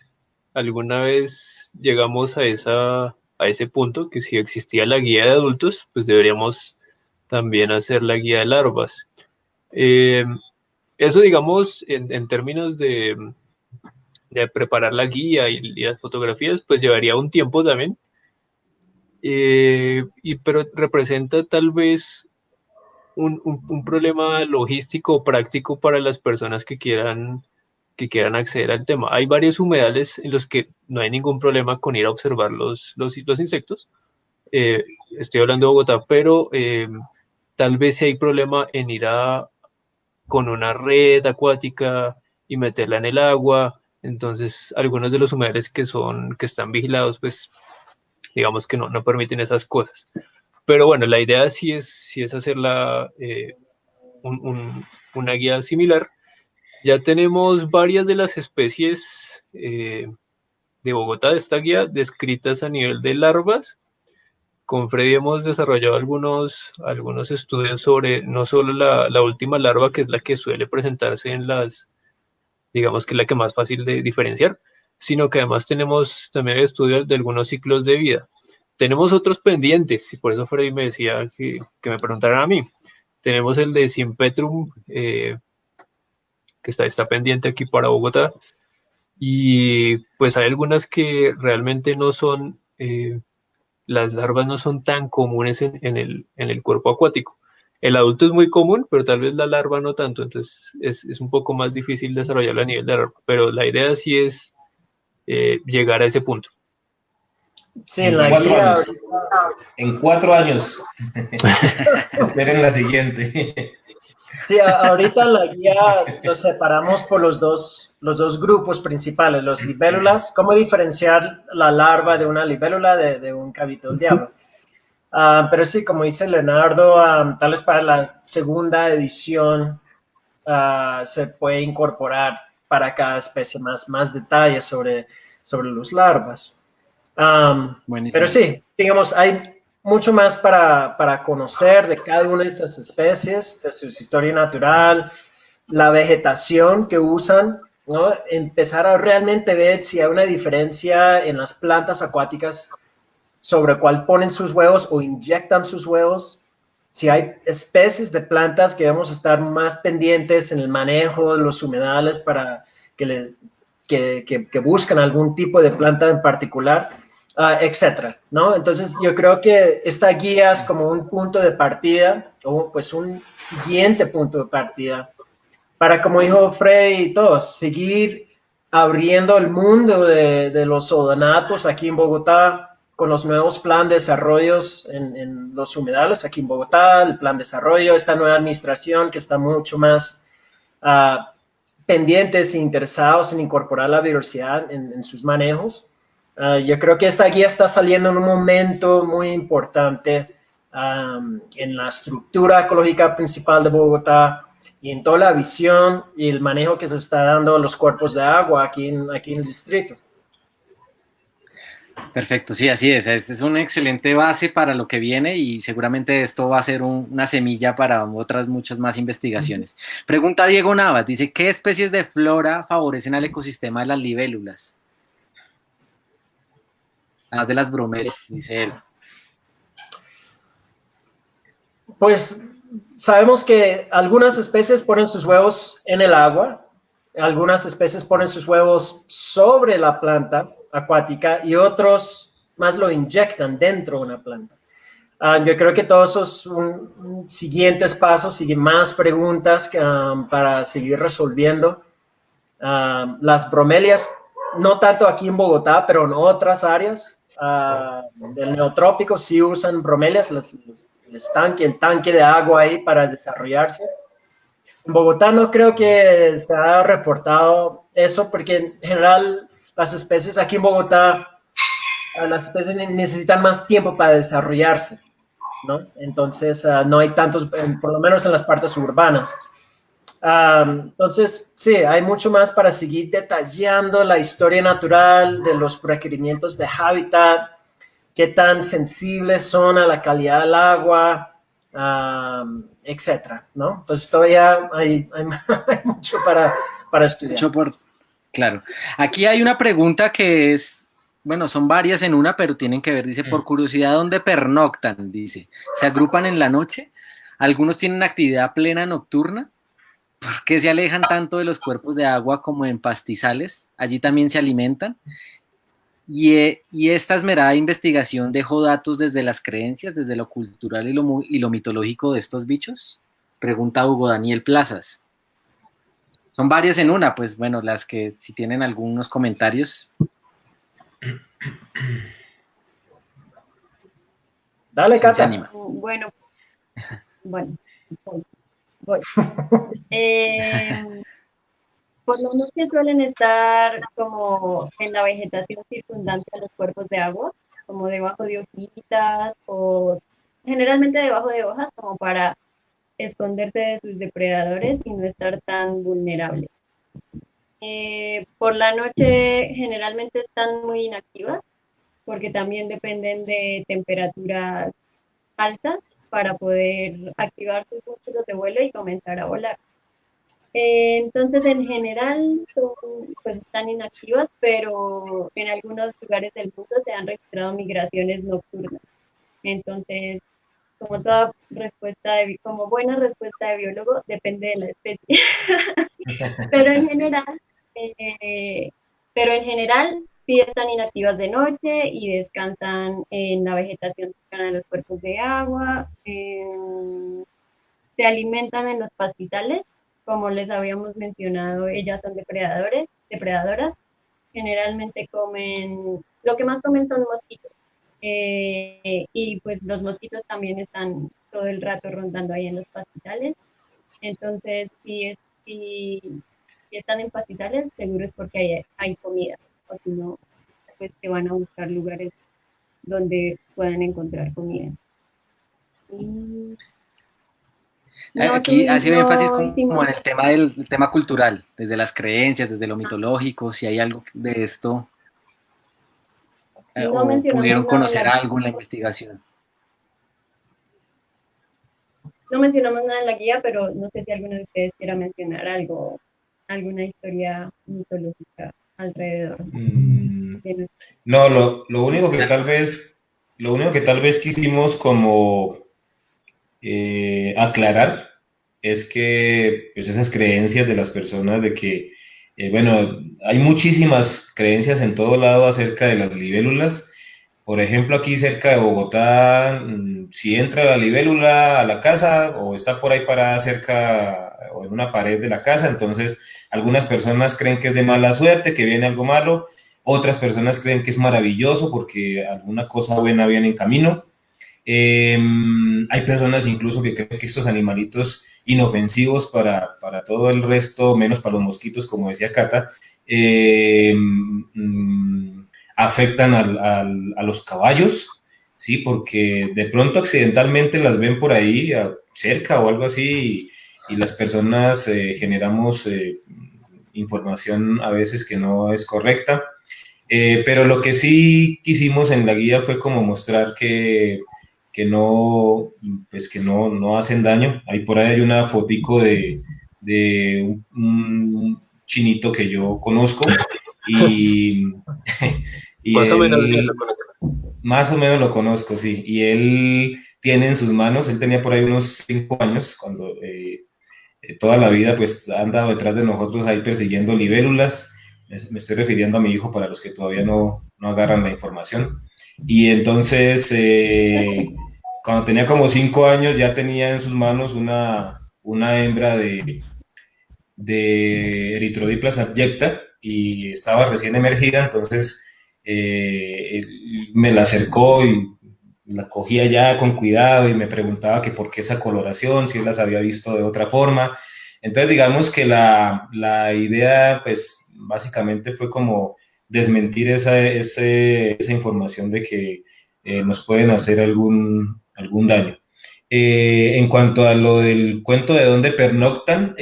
alguna vez llegamos a ese punto, que si existía la guía de adultos, pues deberíamos también hacer la guía de larvas. Eso, digamos, en términos de preparar la guía y las fotografías, pues llevaría un tiempo también. Pero representa tal vez un problema logístico o práctico para las personas que quieran acceder al tema. Hay varios humedales en los que no hay ningún problema con ir a observar los insectos. Estoy hablando de Bogotá, pero tal vez sí hay problema en ir con una red acuática y meterla en el agua. Entonces, algunos de los humedales que están vigilados, pues digamos que no permiten esas cosas. Pero bueno, la idea sí es hacerla una guía similar. Ya tenemos varias de las especies de Bogotá de esta guía descritas a nivel de larvas. Con Freddy hemos desarrollado algunos estudios sobre no solo la última larva, que es la que suele presentarse en digamos que es la que más fácil de diferenciar, sino que además tenemos también el estudio de algunos ciclos de vida. Tenemos otros pendientes, y por eso Freddy me decía que me preguntaran a mí. Tenemos el de Simpetrum, que está pendiente aquí para Bogotá, y pues hay algunas que realmente no son, las larvas no son tan comunes en el cuerpo acuático. El adulto es muy común, pero tal vez la larva no tanto, entonces es un poco más difícil desarrollarla a nivel de larva, pero la idea sí es llegar a ese punto. Sí, En la 4 guía, años. En 4 años. Esperen la siguiente. sí, ahorita en la guía los separamos por los dos grupos principales, los libélulas, cómo diferenciar la larva de una libélula de un cabito del diablo. Pero sí, como dice Leonardo, tal vez para la segunda edición se puede incorporar para cada especie más detalles sobre los larvas. Pero Buenísimo. sí, digamos, hay mucho más para conocer de cada una de estas especies, de su historia natural, la vegetación que usan, ¿no? Empezar a realmente ver si hay una diferencia en las plantas acuáticas sobre cuál ponen sus huevos o inyectan sus huevos. Si hay especies de plantas que debemos estar más pendientes en el manejo de los humedales para que buscan algún tipo de planta en particular, etcétera, ¿no? Entonces yo creo que esta guía es como un punto de partida o pues un siguiente punto de partida para, como dijo Frey y todos, seguir abriendo el mundo de los odonatos aquí en Bogotá con los nuevos planes de desarrollos en los humedales aquí en Bogotá, el plan de desarrollo, esta nueva administración que está mucho más pendientes e interesados en incorporar la biodiversidad en sus manejos. Yo creo que esta guía está saliendo en un momento muy importante en la estructura ecológica principal de Bogotá y en toda la visión y el manejo que se está dando a los cuerpos de agua aquí en el distrito. Perfecto, sí, así es. Es una excelente base para lo que viene y seguramente esto va a ser una semilla para otras muchas más investigaciones. Pregunta Diego Navas, dice, ¿qué especies de flora favorecen al ecosistema de las libélulas? Además de las bromelias, dice él. Pues sabemos que algunas especies ponen sus huevos en el agua, algunas especies ponen sus huevos sobre la planta acuática y otros más lo inyectan dentro de una planta. Yo creo que todos esos siguientes pasos siguen más preguntas para seguir resolviendo. Las bromelias, no tanto aquí en Bogotá, pero en otras áreas del neotrópico sí usan bromelias, el tanque de agua ahí para desarrollarse. En Bogotá no creo que se ha reportado eso porque en general las especies aquí en Bogotá, las especies necesitan más tiempo para desarrollarse, ¿no? Entonces no hay tantos, por lo menos en las partes urbanas. Entonces, sí, hay mucho más para seguir detallando la historia natural de los requerimientos de hábitat, qué tan sensibles son a la calidad del agua, etcétera, ¿no? Entonces todavía hay mucho para estudiar. Claro. Aquí hay una pregunta que es, bueno, son varias en una, pero tienen que ver, dice, por curiosidad, ¿dónde pernoctan? Dice, ¿se agrupan en la noche? ¿Algunos tienen actividad plena nocturna? ¿Por qué se alejan tanto de los cuerpos de agua como en pastizales? ¿Allí también se alimentan? Y esta esmerada investigación dejó datos desde las creencias, desde lo cultural y lo mitológico de estos bichos. Pregunta Hugo Daniel Plazas. Son varias en una, pues bueno, las que si tienen algunos comentarios. Dale, ¿Quién se Cata. anima? Bueno, voy. Por lo menos que suelen estar como en la vegetación circundante a los cuerpos de agua, como debajo de hojitas o generalmente debajo de hojas, como para esconderse de sus depredadores y no estar tan vulnerables. Por la noche generalmente están muy inactivas porque también dependen de temperaturas altas para poder activar sus músculos de vuelo y comenzar a volar. Entonces, en general, pues están inactivas, pero en algunos lugares del mundo se han registrado migraciones nocturnas. Entonces, como buena respuesta de biólogo, depende de la especie. pero en Sí. general, eh, pero en general sí están inactivas de noche y descansan en la vegetación cercana a los cuerpos de agua. Se alimentan en los pastizales, como les habíamos mencionado, ellas son depredadoras, generalmente comen, lo que más comen son mosquitos, y pues los mosquitos también están todo el rato rondando ahí en los pastizales, entonces si están en pastizales, seguro es porque hay comida, o si no, pues se van a buscar lugares donde puedan encontrar comida. Y Aquí hace énfasis no como hicimos. en el tema cultural, desde las creencias, desde lo mitológico, si hay algo de esto, No o mencionamos pudieron nada en conocer la, algo en la investigación. no mencionamos nada en la guía, pero no sé si alguno de ustedes quiera mencionar algo, alguna historia mitológica alrededor Mm, de nuestro. no, lo único que Mencionar. tal vez quisimos como aclarar es que pues esas creencias de las personas de que, bueno, hay muchísimas creencias en todo lado acerca de las libélulas. Por ejemplo, aquí cerca de Bogotá, si entra la libélula a la casa o está por ahí parada cerca o en una pared de la casa, entonces algunas personas creen que es de mala suerte, que viene algo malo, otras personas creen que es maravilloso porque alguna cosa buena viene en camino. Hay personas incluso que creen que estos animalitos inofensivos para todo el resto, menos para los mosquitos, como decía Cata, eh, afectan a los caballos, ¿sí? Porque de pronto accidentalmente las ven por ahí cerca o algo así y las personas generamos información a veces que no es correcta. Pero lo que sí quisimos en la guía fue como mostrar que no, pues que no hacen daño. Ahí por ahí hay una fotico de un chinito que yo conozco y, y Más o menos bien lo él conozco. más o menos lo conozco, sí. Y él tiene en sus manos, él tenía por ahí unos 5 años cuando toda la vida pues ha andado detrás de nosotros ahí persiguiendo libélulas. Me estoy refiriendo a mi hijo para los que todavía no agarran la información. Y entonces, cuando tenía como 5 años, ya tenía en sus manos una hembra de Erythrodiplus abyecta y estaba recién emergida, entonces me la acercó y la cogía ya con cuidado y me preguntaba que por qué esa coloración, si él las había visto de otra forma. Entonces, digamos que la idea, pues, básicamente fue como desmentir esa información de que nos pueden hacer algún daño. En cuanto a lo del cuento de dónde pernoctan,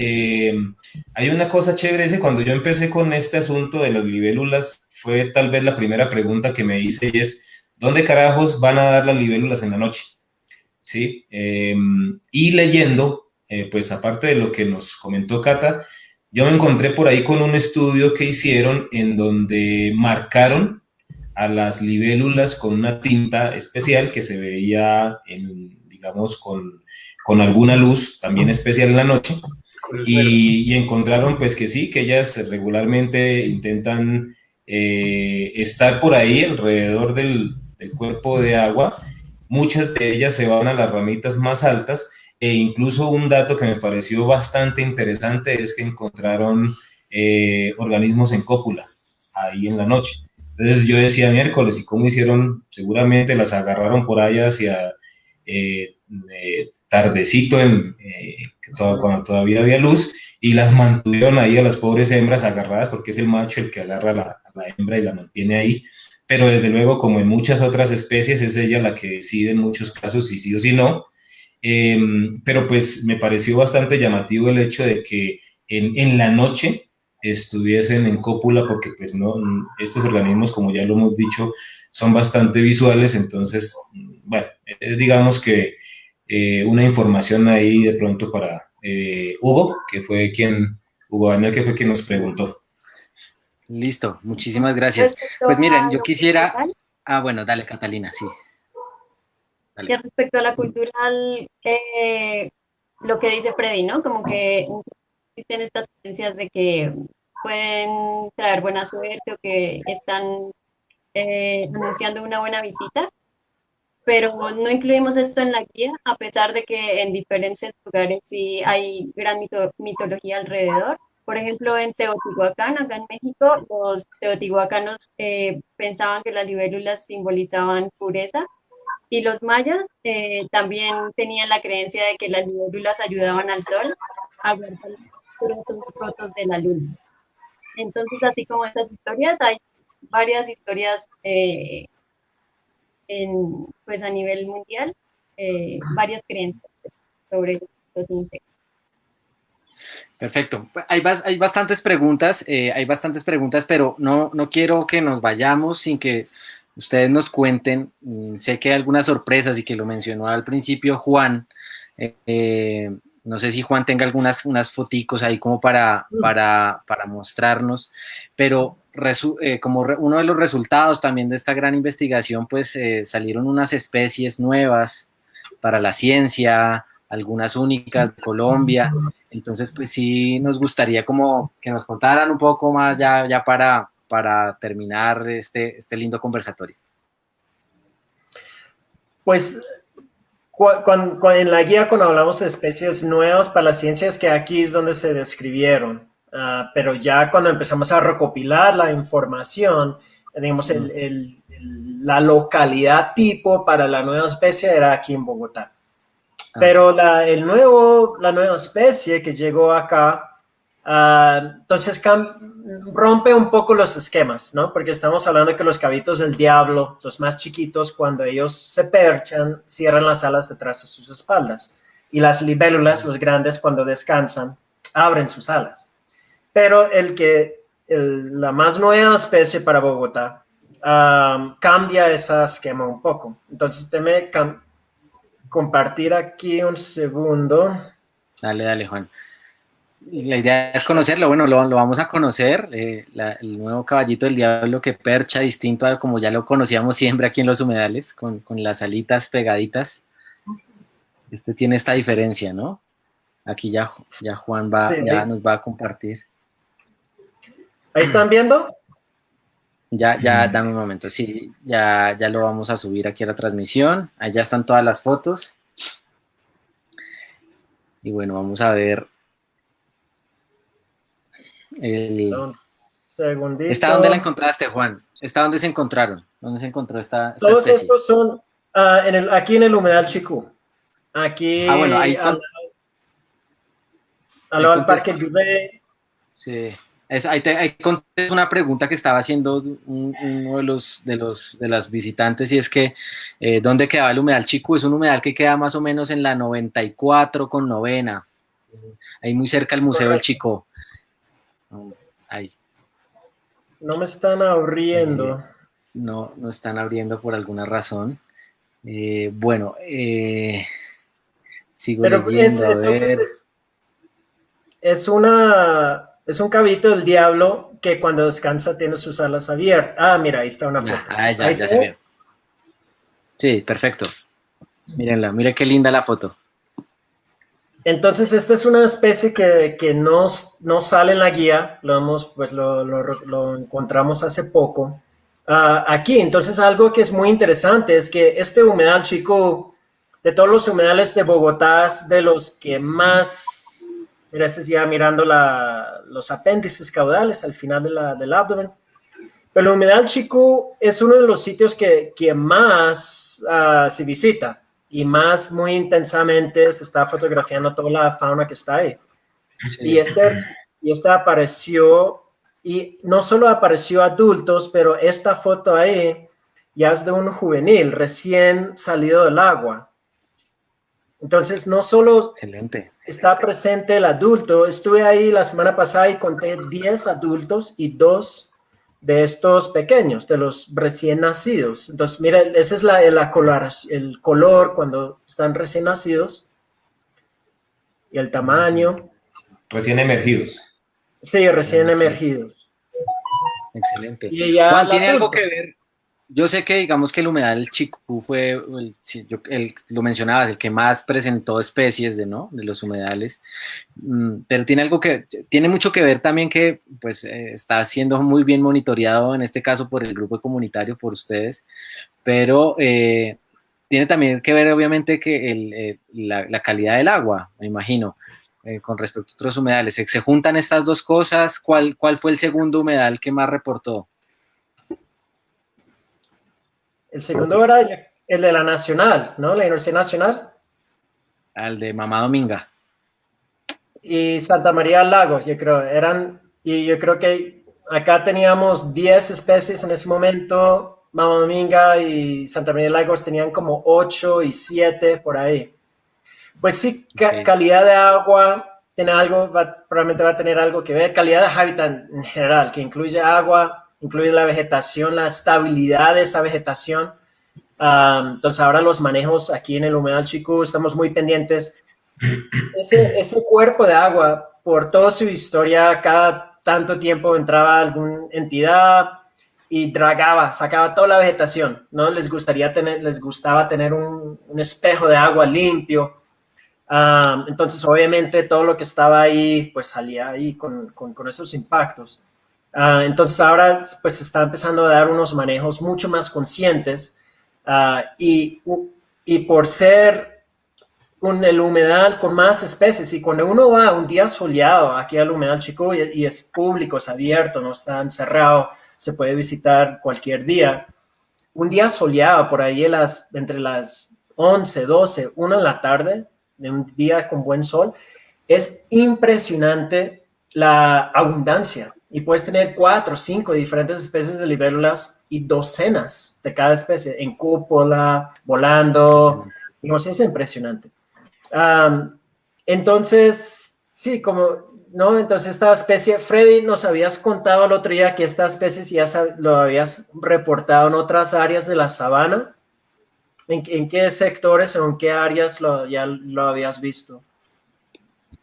hay una cosa chévere, es que cuando yo empecé con este asunto de las libélulas, fue tal vez la primera pregunta que me hice y es, ¿dónde carajos van a dar las libélulas en la noche? ¿Sí? Y leyendo, pues aparte de lo que nos comentó Cata, yo me encontré por ahí con un estudio que hicieron en donde marcaron a las libélulas con una tinta especial que se veía, digamos, con alguna luz también especial en la noche Cruz verde. y encontraron pues que sí, que ellas regularmente intentan estar por ahí alrededor del cuerpo de agua. Muchas de ellas se van a las ramitas más altas e incluso un dato que me pareció bastante interesante es que encontraron organismos en cópula ahí en la noche. Entonces yo decía miércoles, ¿y cómo hicieron? Seguramente las agarraron por ahí hacia tardecito, cuando todavía había luz, y las mantuvieron ahí a las pobres hembras agarradas, porque es el macho el que agarra a la hembra y la mantiene ahí. Pero desde luego, como en muchas otras especies, es ella la que decide en muchos casos si sí o si no. pero pues me pareció bastante llamativo el hecho de que en la noche estuviesen en cópula, porque pues no, estos organismos, como ya lo hemos dicho, son bastante visuales, entonces, bueno, es digamos que una información ahí de pronto para Hugo, Hugo Daniel, que fue quien nos preguntó. Listo, muchísimas gracias. Respecto Pues miren, a yo lo quisiera... cultural, Ah, bueno, dale, Catalina, sí. que Dale. respecto a la cultural, lo que dice Freddy, ¿no? Como que existen estas creencias de que pueden traer buena suerte o que están anunciando una buena visita, pero no incluimos esto en la guía, a pesar de que en diferentes lugares sí hay gran mitología alrededor. Por ejemplo, en Teotihuacán, acá en México, los teotihuacanos pensaban que las libélulas simbolizaban pureza y los mayas también tenían la creencia de que las libélulas ayudaban al sol a guardar los frutos de la luna. Entonces, así como estas historias, hay varias historias pues a nivel mundial, varias creencias sobre los insectos. Perfecto. Hay bastantes preguntas, pero no quiero que nos vayamos sin que ustedes nos cuenten. Sé que hay algunas sorpresas y que lo mencionó al principio Juan. No sé si Juan tenga unas foticos ahí como para mostrarnos, pero uno de los resultados también de esta gran investigación, pues salieron unas especies nuevas para la ciencia, algunas únicas de Colombia. Entonces, pues sí nos gustaría como que nos contaran un poco más ya para terminar este lindo conversatorio. Pues en la guía cuando hablamos de especies nuevas para la ciencia es que aquí es donde se describieron, pero ya cuando empezamos a recopilar la información, digamos, la localidad tipo para la nueva especie era aquí en Bogotá. Pero la nueva especie que llegó acá, entonces rompe un poco los esquemas, ¿no? Porque estamos hablando que los cabitos del diablo, los más chiquitos, cuando ellos se perchan, cierran las alas detrás de sus espaldas. Y las libélulas, los grandes, cuando descansan, abren sus alas. Pero la más nueva especie para Bogotá cambia ese esquema un poco. Entonces, compartir aquí un segundo. Dale, Juan. La idea es conocerlo, bueno, lo vamos a conocer, el nuevo caballito del diablo que percha distinto a como ya lo conocíamos siempre aquí en los humedales, con las alitas pegaditas. Este tiene esta diferencia, ¿no? Aquí ya Juan ya nos va a compartir. ¿Ahí están viendo? Ya, dame un momento, sí, ya lo vamos a subir aquí a la transmisión, allá están todas las fotos. Y bueno, vamos a ver Un segundito. ¿Esta dónde la encontraste, Juan? ¿Esta dónde se encontraron? ¿Dónde se encontró esta Todos especie? estos son aquí en el humedal Chicú. Aquí bueno, ahí al Parque Virrey. Sí. Ahí conté una pregunta que estaba haciendo uno de los visitantes, y es que ¿dónde quedaba el humedal Chicú? Es un humedal que queda más o menos en la 94 con novena, ahí muy cerca del Museo del Chicó. Ahí. No me están abriendo. No están abriendo por alguna razón. Bueno, sigo leyendo, a ver. Es un cabito del diablo que cuando descansa tiene sus alas abiertas. Mira, ahí está una foto. Ya se ve. Sí, perfecto. Mírenla, miren qué linda la foto. Entonces, esta es una especie que no sale en la guía, lo encontramos hace poco. Aquí, entonces, algo que es muy interesante es que este humedal chico, de todos los humedales de Bogotá, es de los que más, mira, este es ya mirando los apéndices caudales al final del abdomen. Pero el humedal chico es uno de los sitios que más se visita y más muy intensamente se está fotografiando toda la fauna que está ahí. Sí. Y este apareció, y no solo apareció adultos, pero esta foto ahí ya es de un juvenil recién salido del agua. Entonces, no solo Excelente. está presente el adulto, estuve ahí la semana pasada y conté 10 adultos y 2 de estos pequeños, de los recién nacidos. Entonces, mira, ese es el color cuando están recién nacidos y el tamaño. Recién emergidos. Sí, recién emergidos. Excelente. Y ya Juan, el ¿tiene algo adulto. que ver? Yo sé que digamos que el humedal Chicú fue, lo mencionabas, el que más presentó especies ¿no? de los humedales. Pero tiene mucho que ver también que pues está siendo muy bien monitoreado en este caso por el grupo comunitario, por ustedes, pero tiene también que ver obviamente que la calidad del agua, me imagino, con respecto a otros humedales. Se juntan estas dos cosas. ¿Cuál fue el segundo humedal que más reportó? El segundo era el de la Nacional, ¿no? La Universidad Nacional. Al de Mamá Dominga. Y Santa María del Lago, yo creo. Y yo creo que acá teníamos 10 especies en ese momento. Mamá Dominga y Santa María del Lagos tenían como 8 y 7 por ahí. Pues sí, Okay. calidad de agua tiene algo, probablemente va a tener algo que ver. Calidad de hábitat en general, que incluye agua, incluye la vegetación, la estabilidad de esa vegetación. Entonces ahora los manejos aquí en el humedal Chicú estamos muy pendientes. Ese cuerpo de agua, por toda su historia, cada tanto tiempo entraba alguna entidad y dragaba, sacaba toda la vegetación, ¿no? Les gustaba tener un espejo de agua limpio. Entonces, obviamente, todo lo que estaba ahí, pues salía ahí con esos impactos. Entonces, ahora, pues, se está empezando a dar unos manejos mucho más conscientes y por ser el humedal con más especies, y cuando uno va un día soleado aquí al humedal Chicú y es público, es abierto, no está encerrado, se puede visitar cualquier día. Un día soleado por ahí entre las 11, 12, 1 de la tarde, de un día con buen sol, es impresionante la abundancia. Y puedes tener 4 o 5 diferentes especies de libélulas y docenas de cada especie en cúpula, volando. Digamos, es impresionante. Entonces, sí, ¿no? Entonces esta especie, Freddy, nos habías contado el otro día que esta especie ya lo habías reportado en otras áreas de la sabana. ¿En qué sectores o en qué áreas ya lo habías visto?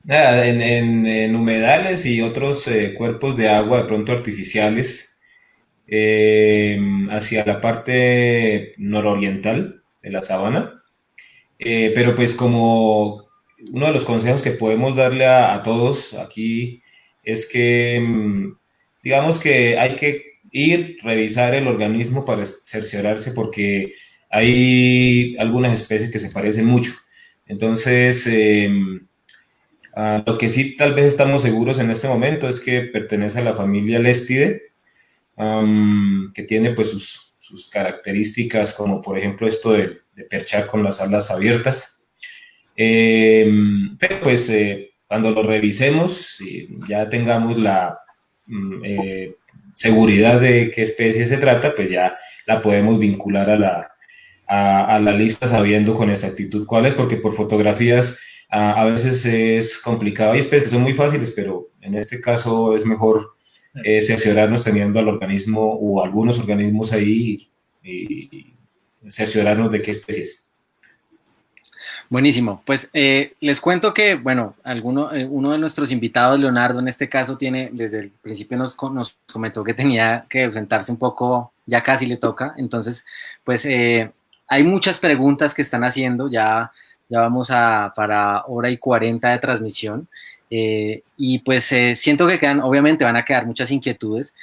Nada, en humedales y otros cuerpos de agua de pronto artificiales hacia la parte nororiental de la sabana. Pero pues como uno de los consejos que podemos darle a todos aquí es que digamos que hay que ir, revisar el organismo para cerciorarse porque hay algunas especies que se parecen mucho. Entonces, lo que sí tal vez estamos seguros en este momento es que pertenece a la familia Lestide, que tiene pues sus características como por ejemplo esto de perchar con las alas abiertas. Pero pues cuando lo revisemos y ya tengamos la seguridad de qué especie se trata, pues ya la podemos vincular a la lista sabiendo con exactitud cuál es, porque por fotografías a veces es complicado. Hay especies que son muy fáciles, pero en este caso es mejor cerciorarnos teniendo al organismo o algunos organismos ahí y cerciorarnos de qué especies. Buenísimo. Pues les cuento que, bueno, uno de nuestros invitados, Leonardo, en este caso tiene, desde el principio nos comentó que tenía que ausentarse un poco, ya casi le toca. Entonces, pues hay muchas preguntas que están haciendo, ya vamos para hora y 40 de transmisión. Y pues siento que obviamente van a quedar muchas inquietudes.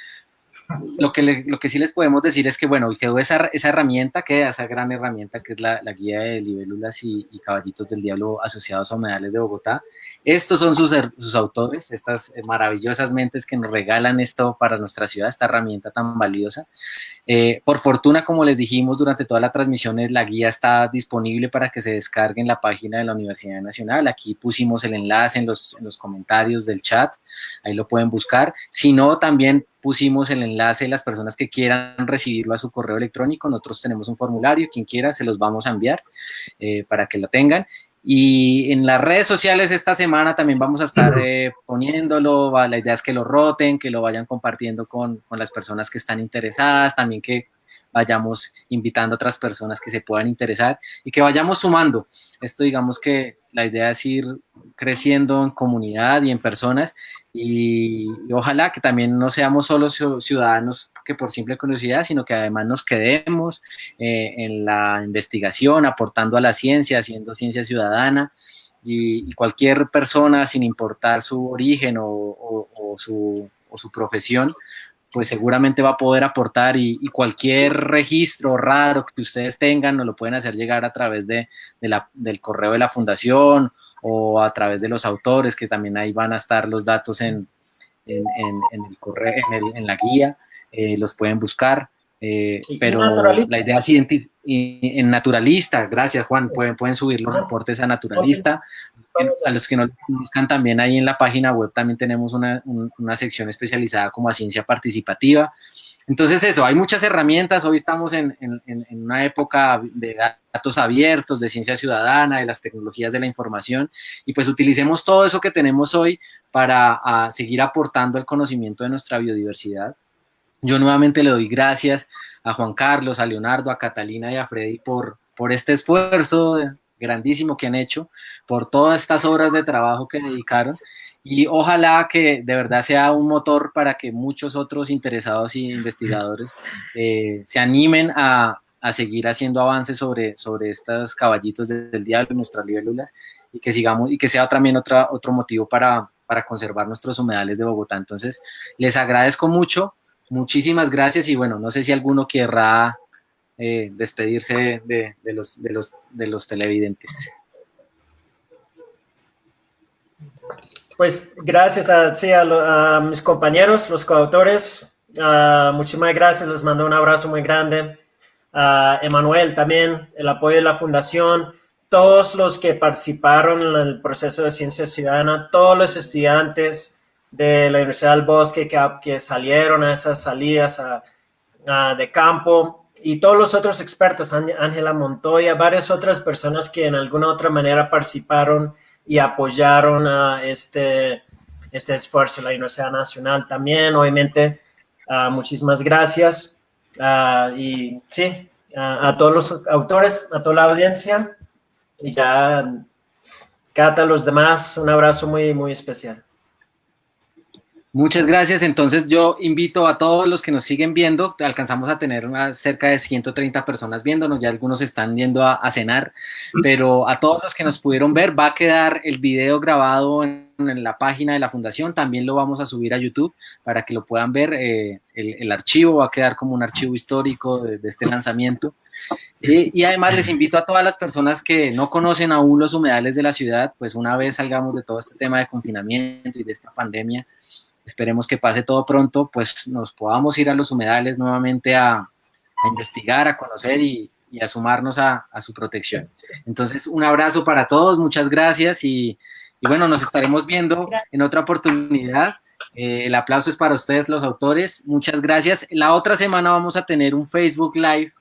Lo que sí les podemos decir es que, bueno, quedó esa herramienta, queda esa gran herramienta que es la guía de libélulas y caballitos del diablo asociados a humedales de Bogotá. Estos son sus autores, estas maravillosas mentes que nos regalan esto para nuestra ciudad, esta herramienta tan valiosa. Por fortuna, como les dijimos durante toda la transmisión, la guía está disponible para que se descargue en la página de la Universidad Nacional. Aquí pusimos el enlace en los comentarios del chat, ahí lo pueden buscar. Si no, también pusimos el enlace de las personas que quieran recibirlo a su correo electrónico. Nosotros tenemos un formulario, quien quiera se los vamos a enviar para que lo tengan. Y en las redes sociales esta semana también vamos a estar poniéndolo. La idea es que lo roten, que lo vayan compartiendo con las personas que están interesadas, también que vayamos invitando a otras personas que se puedan interesar y que vayamos sumando. Esto, digamos que la idea es ir creciendo en comunidad y en personas y ojalá que también no seamos solo ciudadanos que por simple curiosidad, sino que además nos quedemos en la investigación, aportando a la ciencia, haciendo ciencia ciudadana y cualquier persona, sin importar su origen o su profesión, pues seguramente va a poder aportar y cualquier registro raro que ustedes tengan nos lo pueden hacer llegar a través del correo de la fundación o a través de los autores, que también ahí van a estar los datos en el correo, en la guía, los pueden buscar, pero la idea es en Naturalista, gracias Juan, pueden subir los reportes a Naturalista. A los que no lo conozcan, también ahí en la página web también tenemos una sección especializada como a ciencia participativa. Entonces eso, hay muchas herramientas, hoy estamos en una época de datos abiertos, de ciencia ciudadana, de las tecnologías de la información, y pues utilicemos todo eso que tenemos hoy para seguir aportando el conocimiento de nuestra biodiversidad. Yo nuevamente le doy gracias a Juan Carlos, a Leonardo, a Catalina y a Freddy por este esfuerzo grandísimo que han hecho, por todas estas horas de trabajo que dedicaron, y ojalá que de verdad sea un motor para que muchos otros interesados y investigadores se animen a seguir haciendo avances sobre estos caballitos del diablo, nuestras libélulas, y que sigamos, y que sea también otro motivo para conservar nuestros humedales de Bogotá. Entonces, les agradezco mucho, muchísimas gracias, y bueno, no sé si alguno querrá despedirse de los televidentes. Pues gracias a mis compañeros, los coautores. Muchísimas gracias, les mando un abrazo muy grande. A Emanuel también, el apoyo de la Fundación, todos los que participaron en el proceso de ciencia ciudadana, todos los estudiantes de la Universidad del Bosque que salieron a esas salidas de campo, y todos los otros expertos, Ángela Montoya, varias otras personas que en alguna otra manera participaron y apoyaron a este esfuerzo. La Universidad Nacional también, obviamente, muchísimas gracias. Y sí, a todos los autores, a toda la audiencia, y ya, Cata, a los demás, un abrazo muy, muy especial. Muchas gracias. Entonces yo invito a todos los que nos siguen viendo, alcanzamos a tener cerca de 130 personas viéndonos, ya algunos están yendo a cenar, pero a todos los que nos pudieron ver va a quedar el video grabado en la página de la Fundación, también lo vamos a subir a YouTube para que lo puedan ver, el archivo va a quedar como un archivo histórico de este lanzamiento. Y además les invito a todas las personas que no conocen aún los humedales de la ciudad, pues una vez salgamos de todo este tema de confinamiento y de esta pandemia, esperemos que pase todo pronto, pues nos podamos ir a los humedales nuevamente a investigar, a conocer y a sumarnos a su protección. Entonces, un abrazo para todos, muchas gracias y bueno, nos estaremos viendo en otra oportunidad. El aplauso es para ustedes, los autores, muchas gracias. La otra semana vamos a tener un Facebook Live,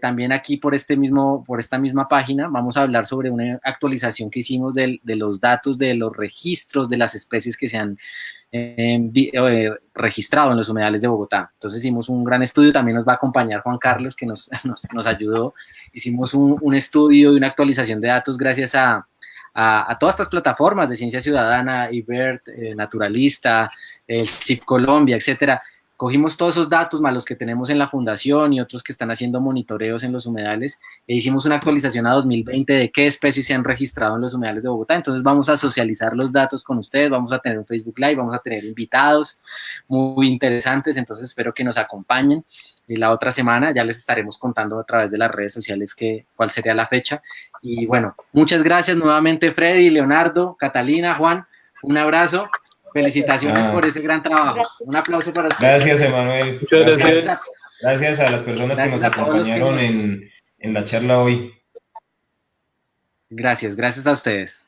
también aquí por esta misma página, vamos a hablar sobre una actualización que hicimos de los datos de los registros de las especies que se han registrado en los humedales de Bogotá. Entonces hicimos un gran estudio, también nos va a acompañar Juan Carlos, que nos ayudó. Hicimos un estudio y una actualización de datos gracias a todas estas plataformas de ciencia ciudadana, IBERT, Naturalista, el CIP Colombia, etcétera. Cogimos todos esos datos más los que tenemos en la Fundación y otros que están haciendo monitoreos en los humedales e hicimos una actualización a 2020 de qué especies se han registrado en los humedales de Bogotá. Entonces vamos a socializar los datos con ustedes, vamos a tener un Facebook Live, vamos a tener invitados muy interesantes, entonces espero que nos acompañen. Y la otra semana ya les estaremos contando a través de las redes sociales cuál sería la fecha. Y bueno, muchas gracias nuevamente Freddy, Leonardo, Catalina, Juan, un abrazo. Felicitaciones por ese gran trabajo. Un aplauso para ustedes. Gracias, Emanuel. Muchas gracias. Gracias a las personas que nos acompañaron en la charla hoy. Gracias a ustedes.